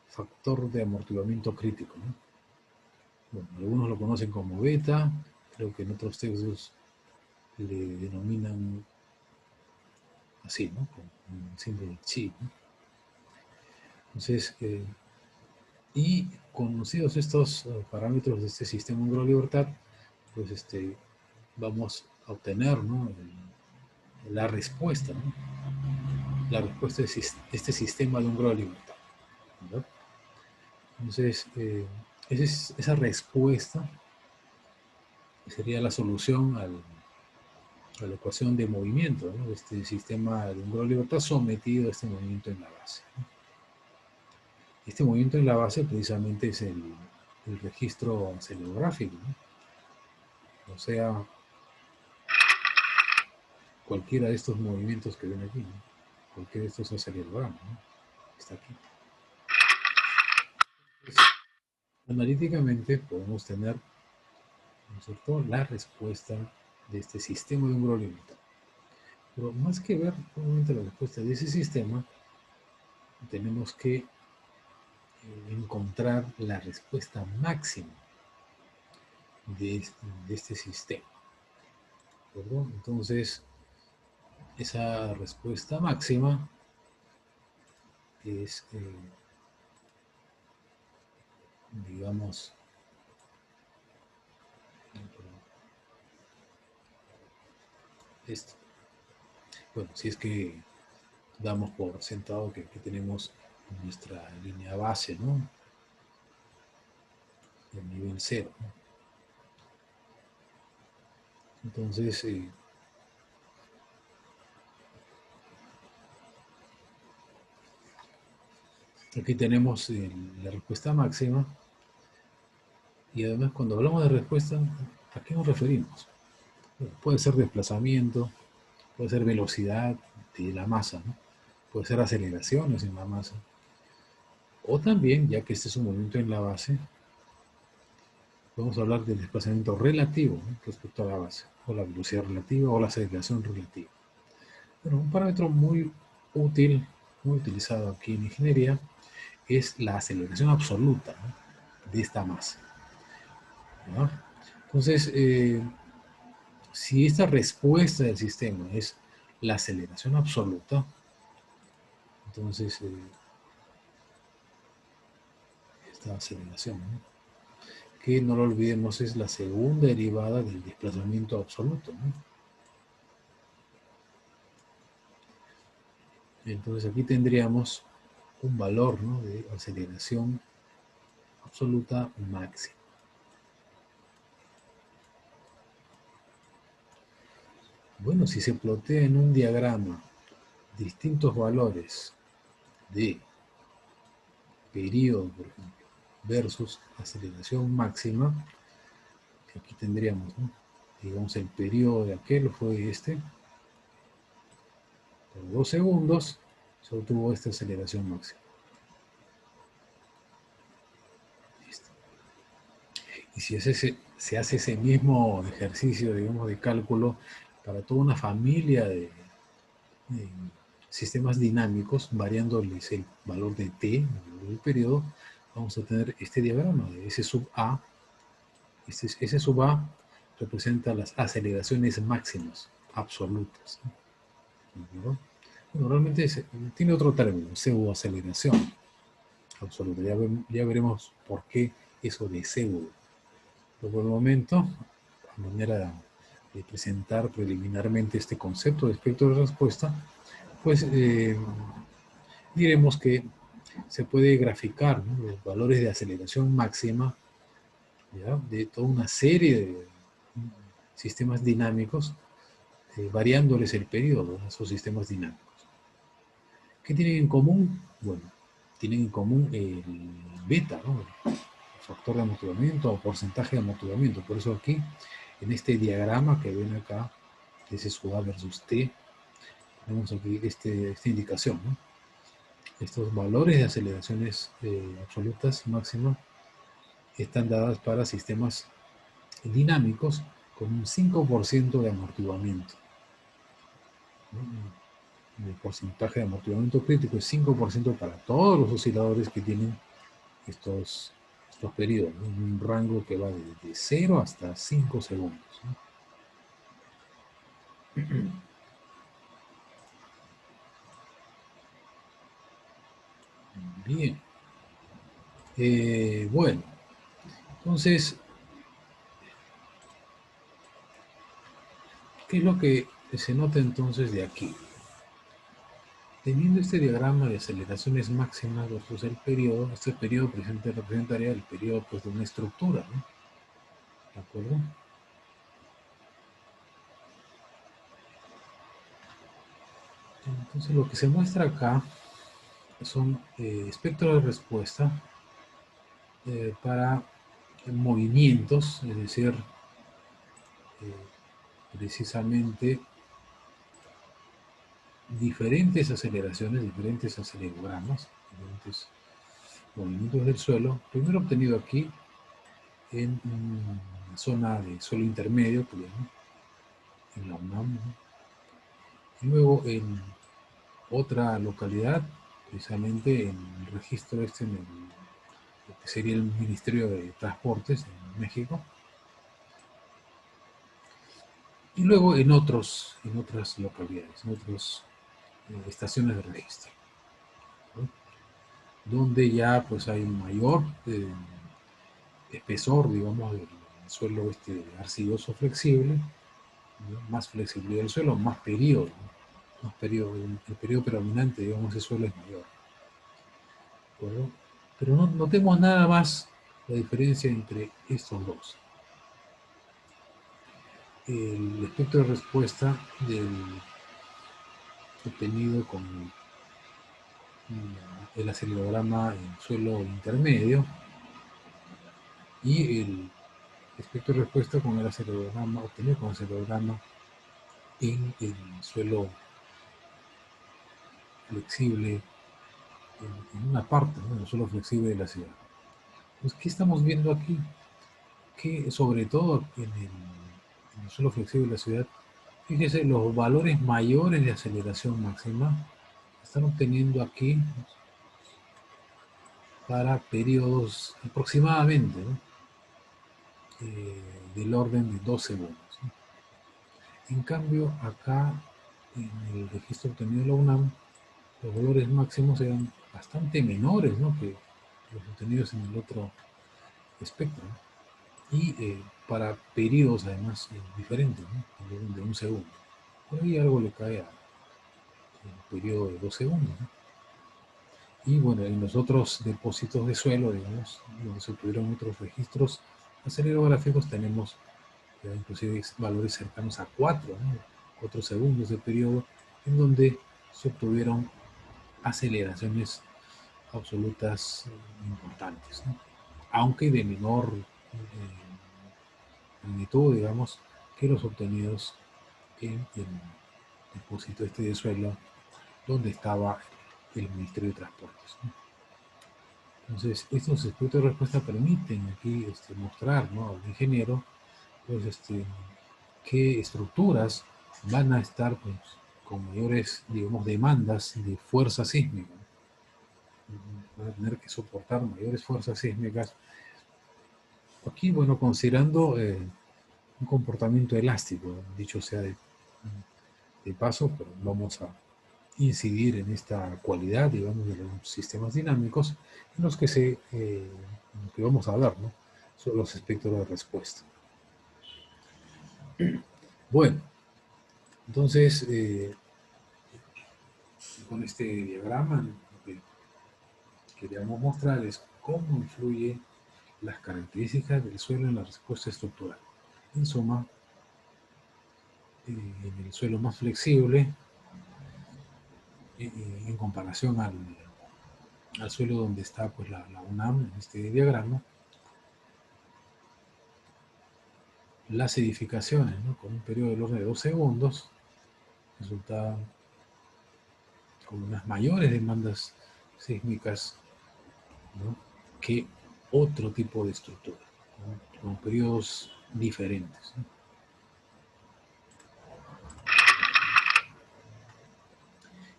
factor de amortiguamiento crítico, ¿no? Bueno, algunos lo conocen como beta, creo que en otros textos le denominan así, ¿no? Con un símbolo chi, ¿no? Entonces, y conocidos estos parámetros de este sistema de grado de libertad, pues vamos a obtener, ¿no? La respuesta, ¿no? La respuesta de este sistema de un grado de libertad, ¿verdad? Entonces, esa respuesta sería la solución a la ecuación de movimiento, ¿no? De este sistema de un grado de libertad sometido a este movimiento en la base, ¿no? Este movimiento en la base precisamente es el registro acelerográfico, ¿no? O sea, cualquiera de estos movimientos que ven aquí, ¿no? Cualquiera de estos acelerogramas, ¿no? Está aquí. Entonces, analíticamente podemos tener, ¿no es cierto?, la respuesta de este sistema de un grado de libertad. Pero más que ver obviamente la respuesta de ese sistema, tenemos que encontrar la respuesta máxima de este sistema, ¿verdad? Entonces, esa respuesta máxima es digamos, esto. Bueno, si es que damos por sentado que tenemos nuestra línea base, ¿no? El nivel 0, ¿no? Entonces, aquí tenemos la respuesta máxima. Y además, cuando hablamos de respuesta, ¿a qué nos referimos? Bueno, puede ser desplazamiento, puede ser velocidad de la masa, ¿no? Puede ser aceleraciones en la masa. O también, ya que este es un movimiento en la base, podemos hablar del desplazamiento relativo, ¿no? Respecto a la base, o la velocidad relativa, o la aceleración relativa. Bueno, un parámetro muy útil, muy utilizado aquí en ingeniería, es la aceleración absoluta, ¿no? De esta masa, ¿no? Entonces, si esta respuesta del sistema es la aceleración absoluta, entonces esta aceleración, ¿no? Que no lo olvidemos es la segunda derivada del desplazamiento absoluto, ¿no? Entonces aquí tendríamos un valor, ¿no?, de aceleración absoluta máxima. Bueno, si se plotea en un diagrama distintos valores de periodo, por ejemplo, versus aceleración máxima, aquí tendríamos, ¿no?, digamos, el periodo de aquel fue este, por 2 segundos se obtuvo esta aceleración máxima. Listo. Y si se hace ese mismo ejercicio, digamos, de cálculo para toda una familia de sistemas dinámicos, variándoles el valor de t, el valor del periodo, vamos a tener este diagrama de S sub A. S sub A representa las aceleraciones máximas absolutas, ¿no? Bueno, realmente tiene otro término, pseudoaceleración absoluta. Ya veremos por qué eso de pseudo. Pero por el momento, a manera de presentar preliminarmente este concepto de espectro de respuesta, pues diremos que se puede graficar, ¿no?, los valores de aceleración máxima, ¿ya?, de toda una serie de sistemas dinámicos, variándoles el periodo a esos sistemas dinámicos. ¿Qué tienen en común? Bueno, tienen en común el beta, ¿no?, el factor de amortiguamiento o porcentaje de amortiguamiento. Por eso aquí, en este diagrama que ven acá, S sub A versus T, tenemos aquí esta indicación, ¿no? Estos valores de aceleraciones absolutas máximas están dadas para sistemas dinámicos con un 5% de amortiguamiento, ¿no? El porcentaje de amortiguamiento crítico es 5% para todos los osciladores que tienen estos periodos, ¿no?, en un rango que va de 0 hasta 5 segundos, ¿no? Bien. Bueno, entonces, ¿qué es lo que se nota entonces de aquí? Teniendo este diagrama de aceleraciones máximas versus el periodo, este periodo representaría el periodo, pues, de una estructura, ¿no? ¿De acuerdo? Entonces lo que se muestra acá son espectros de respuesta para movimientos, es decir, precisamente diferentes aceleraciones, diferentes acelerogramas, diferentes movimientos del suelo, primero obtenido aquí en una zona de suelo intermedio, que llaman, en la UNAM, ¿no?, y luego en otra localidad, precisamente en el registro en lo que sería el Ministerio de Transportes en México, y luego en otras localidades, en otras estaciones de registro, ¿no?, donde ya pues hay mayor espesor, digamos, del suelo arcilloso flexible, ¿no? Más flexibilidad del suelo, más periodo, ¿no? Más periodo, el periodo predominante, digamos, ese suelo es mayor. ¿De acuerdo? Pero no notemos nada más la diferencia entre estos dos. El espectro de respuesta obtenido con el acelerograma en suelo intermedio y el espectro de respuesta con el acelerograma obtenido con el acelerograma en el suelo flexible, en una parte, ¿no? En el suelo flexible de la ciudad. Pues, ¿qué estamos viendo aquí? Que sobre todo en el suelo flexible de la ciudad, fíjese, los valores mayores de aceleración máxima están obteniendo aquí para periodos aproximadamente, ¿no? Del orden de 2 segundos, ¿no? En cambio, acá en el registro obtenido de la UNAM, los valores máximos eran bastante menores, ¿no?, que los obtenidos en el otro espectro, ¿no? Y para periodos además diferentes, ¿no?, de 1 segundo. Por ahí algo le cae al periodo de 2 segundos, ¿no? Y bueno, en los otros depósitos de suelo, digamos, donde se obtuvieron otros registros acelerográficos, tenemos inclusive valores cercanos a 4, ¿no?, 4 segundos de periodo, en donde se obtuvieron aceleraciones absolutas importantes, ¿no?, aunque de menor magnitud, digamos, que los obtenidos en el depósito de suelo donde estaba el Ministerio de Transportes, ¿no? Entonces, estos espectros de respuesta permiten aquí mostrar, ¿no?, al ingeniero, pues, qué estructuras van a estar, pues, con mayores, digamos, demandas de fuerza sísmica. Van a tener que soportar mayores fuerzas sísmicas. Aquí, bueno, considerando un comportamiento elástico, dicho sea de paso, pero vamos a incidir en esta cualidad, digamos, de los sistemas dinámicos en los que vamos a hablar, ¿no?, sobre los espectros de respuesta. Bueno, entonces, con este diagrama, lo que queríamos mostrar es cómo influyen las características del suelo en la respuesta estructural. En suma, en el suelo más flexible, en comparación al suelo donde está, pues, la UNAM en este diagrama, las edificaciones, ¿no?, con un periodo del orden de 2 segundos resultaban con unas mayores demandas sísmicas, ¿no?, que otro tipo de estructura, ¿no?, con periodos diferentes, ¿no?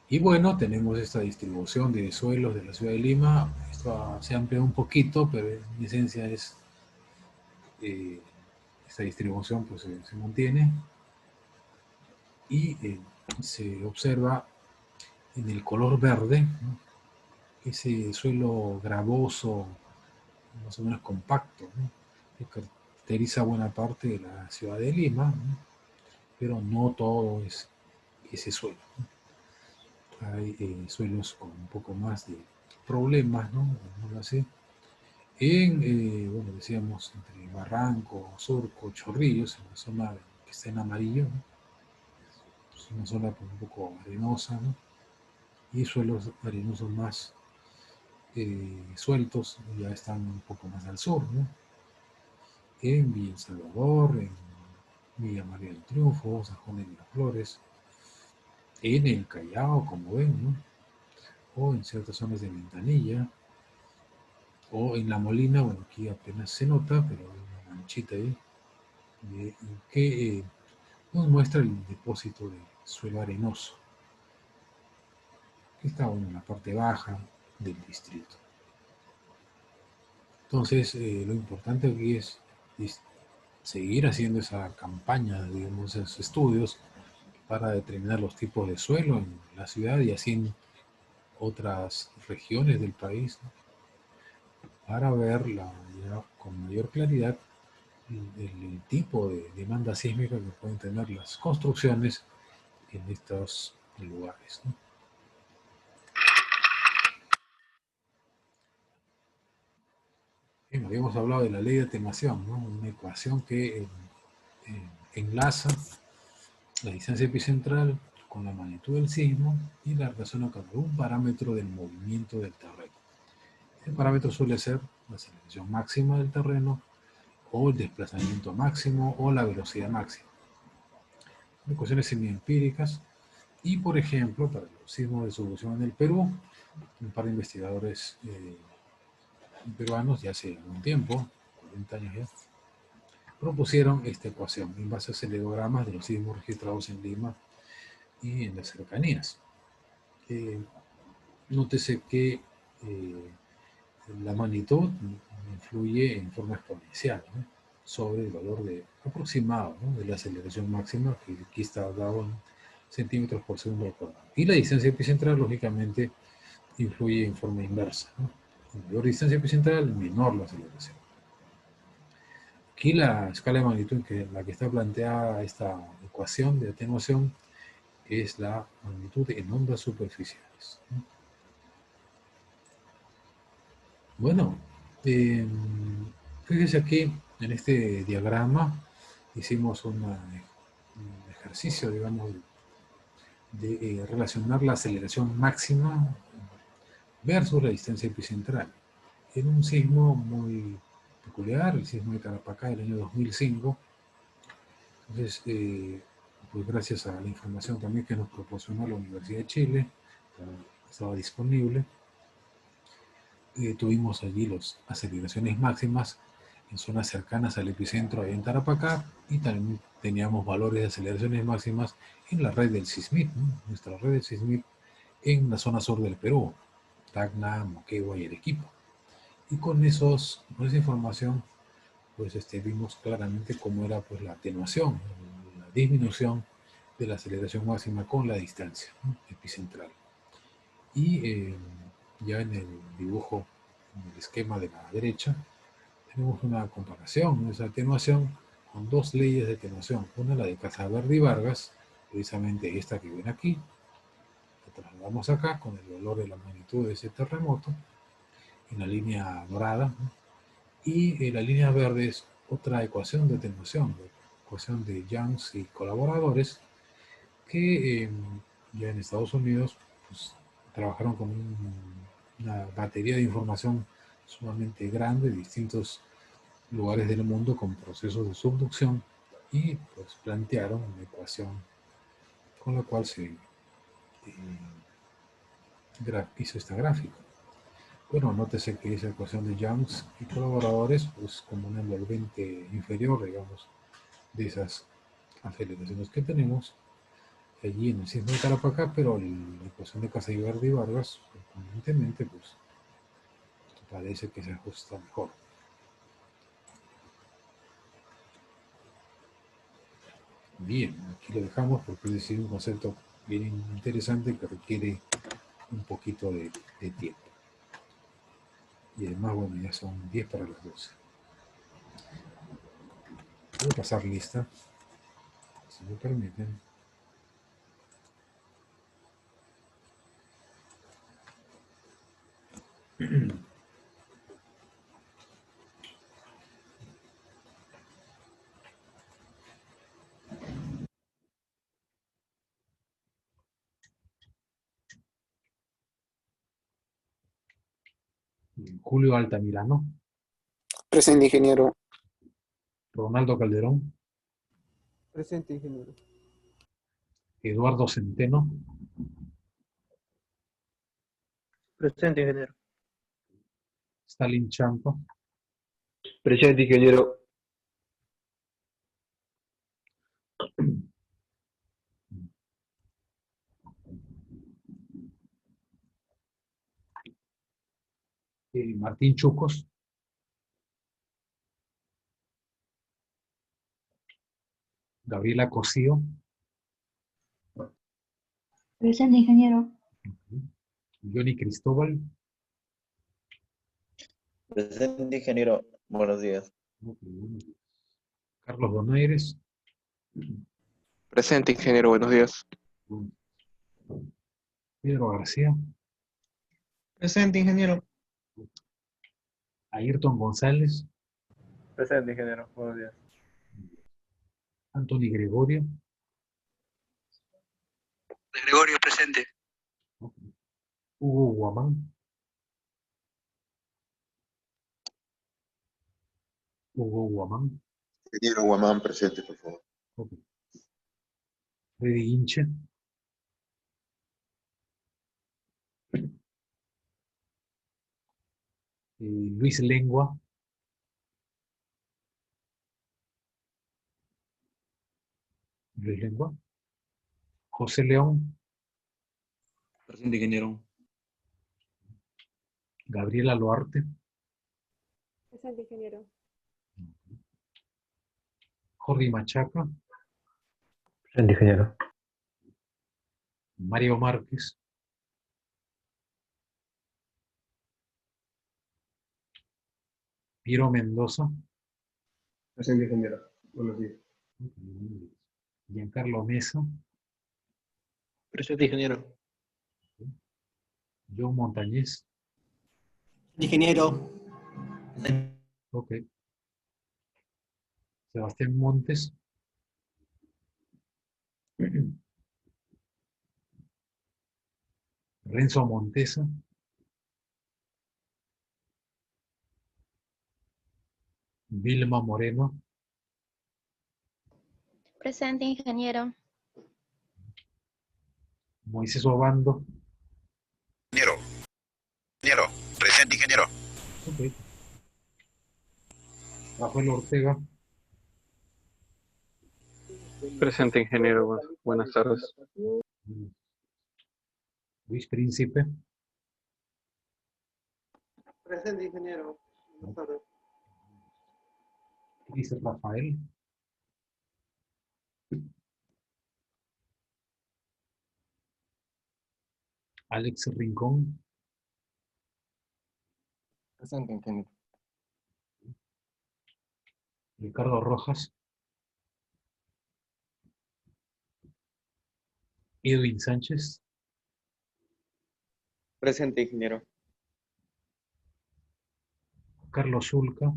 Y bueno, tenemos esta distribución de suelos de la ciudad de Lima. Esto se amplía un poquito, pero en esencia es esta distribución, pues, se mantiene y se observa en el color verde, ¿no?, ese suelo gravoso, más o menos compacto, ¿no?, que caracteriza buena parte de la ciudad de Lima, ¿no?, pero no todo es ese suelo, ¿no? Hay suelos con un poco más de problemas, ¿no?, así. Bueno, decíamos, entre Barranco, Surco, Chorrillos, en la zona que está en amarillo, ¿no?, es una zona, pues, un poco arenosa, ¿no?, y suelos arenosos más sueltos ya están un poco más al sur, ¿no?, en Villa El Salvador, en Villa María del Triunfo, San Juan de Miraflores, en el Callao, como ven, ¿no?, o en ciertas zonas de Ventanilla, o en La Molina. Bueno, aquí apenas se nota, pero hay una manchita ahí que nos muestra el depósito de suelo arenoso, que está, bueno, en la parte baja del distrito. Entonces, lo importante aquí es seguir haciendo esa campaña, digamos, esos estudios para determinar los tipos de suelo en la ciudad y así en otras regiones del país, ¿no?, para ver con mayor claridad el tipo de demanda sísmica que pueden tener las construcciones en estos lugares, ¿no? Bien, habíamos hablado de la ley de atenuación, ¿no? Una ecuación que enlaza la distancia epicentral con la magnitud del sismo y la relaciona con algún parámetro del movimiento del terreno. El parámetro suele ser la aceleración máxima del terreno o el desplazamiento máximo o la velocidad máxima. Son ecuaciones semiempíricas y, por ejemplo, para los sismos de subducción en el Perú, un par de investigadores peruanos ya hace algún tiempo, 40 años ya, propusieron esta ecuación en base a acelerogramas de los sismos registrados en Lima y en las cercanías. Nótese que la magnitud influye en forma exponencial, ¿no?, sobre el valor aproximado, ¿no?, de la aceleración máxima, que aquí está dado en centímetros por segundo al cuadrado. Y la distancia epicentral, lógicamente, influye en forma inversa, ¿no? A mayor distancia epicentral, menor la aceleración. Aquí la escala de magnitud en la que está planteada esta ecuación de atenuación es la magnitud en ondas superficiales, ¿no? Bueno, fíjese aquí en este diagrama hicimos un ejercicio, digamos, de relacionar la aceleración máxima versus la distancia epicentral. En un sismo muy peculiar, el sismo de Tarapacá del año 2005. Entonces, pues gracias a la información también que nos proporcionó la Universidad de Chile, estaba disponible, tuvimos allí las aceleraciones máximas en zonas cercanas al epicentro en Tarapacá, y también teníamos valores de aceleraciones máximas en la red del SISMIT, ¿no?, nuestra red del SISMIT en la zona sur del Perú, Tacna, Moquegua y Arequipa. Y con esa información, pues vimos claramente cómo era, pues, la atenuación, la disminución de la aceleración máxima con la distancia, ¿no?, epicentral. Y ya en el dibujo, en el esquema de la derecha, tenemos una comparación, esa atenuación, con dos leyes de atenuación. Una, la de Casaverdi y Vargas, precisamente esta que ven aquí. La trasladamos acá con el valor de la magnitud de ese terremoto en la línea dorada, ¿no? Y la línea verde es otra ecuación de atenuación, la ecuación de Youngs y colaboradores, que ya en Estados Unidos, pues, trabajaron con una batería de información sumamente grande de distintos lugares del mundo con procesos de subducción, y pues plantearon una ecuación con la cual se hizo esta gráfica. Bueno, nótese que esa ecuación de Youngs y colaboradores, pues, como un envolvente inferior, digamos, de esas aceleraciones que tenemos allí en el sismo de Tarapacá, pero la ecuación de Casaverdi y Vargas, sorprendentemente, pues parece que se ajusta mejor. Bien, aquí lo dejamos porque es un concepto bien interesante que requiere un poquito de tiempo. Y además, bueno, ya son 10 para las 12. Voy a pasar lista, si me permiten. Julio Altamirano, Presente, ingeniero. Ronaldo Calderón, Presente, ingeniero. Eduardo Centeno, Presente, ingeniero. Stalin Champa, Presente, ingeniero. Martín Chucos, Gabriela Cosío, Presente, ingeniero. Johnny Cristóbal, Presente, ingeniero. Buenos días. Ok, buenos días. Carlos Donaires. Presente, ingeniero. Buenos días. Bueno. Pedro García. Presente, ingeniero. Ayrton González. Presente, ingeniero. Buenos días. Anthony Gregorio. Gregorio, presente. Ok. Hugo Guamán. Hugo Guamán. Ingeniero Guamán, presente, por favor. Ok. Freddy Hinche. Luis Lengua. Luis Lengua. José León. Presente, ingeniero. Gabriela Loarte. Presente, ingeniero. Jordi Machaca. Presente, ingeniero. Mario Márquez. Piero Mendoza. Presente, ingeniero. Buenos días. Giancarlo Mesa. Presente, ingeniero. John Montañez. Ingeniero. Ok. Sebastián Montes. Renzo Montesa. Vilma Moreno. Presente, ingeniero. Moisés Obando. Ingeniero. Ingeniero. Presente, ingeniero. Ok. Rafael Ortega. Presente, ingeniero. Buenas tardes. Luis Príncipe. Presente, ingeniero. Buenas tardes. Cris Rafael. Alex Rincón. Presente, ingeniero. Ricardo Rojas. Edwin Sánchez. Presente, ingeniero. Carlos Zulca.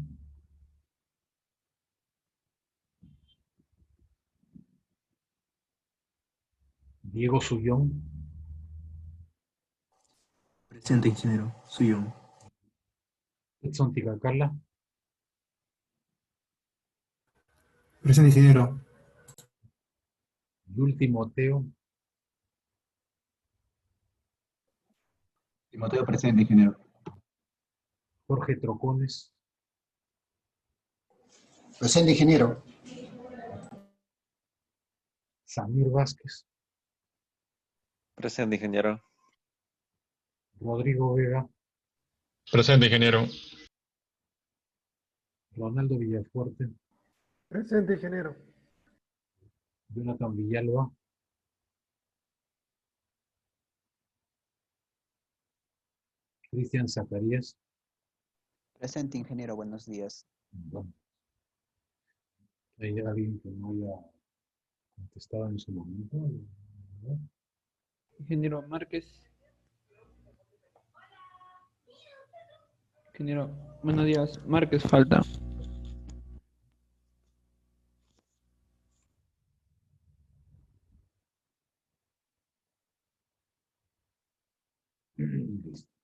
Diego Sullón. Presente, ingeniero. Suyo. Edson Ticacala. Presente, ingeniero. Yul Timoteo. Timoteo, presente, ingeniero. Jorge Trocones. Presente, ingeniero. Samir Vázquez. Presente, ingeniero. Rodrigo Vega. Presente, ingeniero. Ronaldo Villafuerte. Presente, ingeniero. Jonathan Villalba. Cristian Zacarías. Presente, ingeniero. Buenos días. Bueno, hay alguien que no haya contestado en su momento. ¿No? Ingeniero Márquez. Ingeniero, buenos días. Márquez falta. Listo.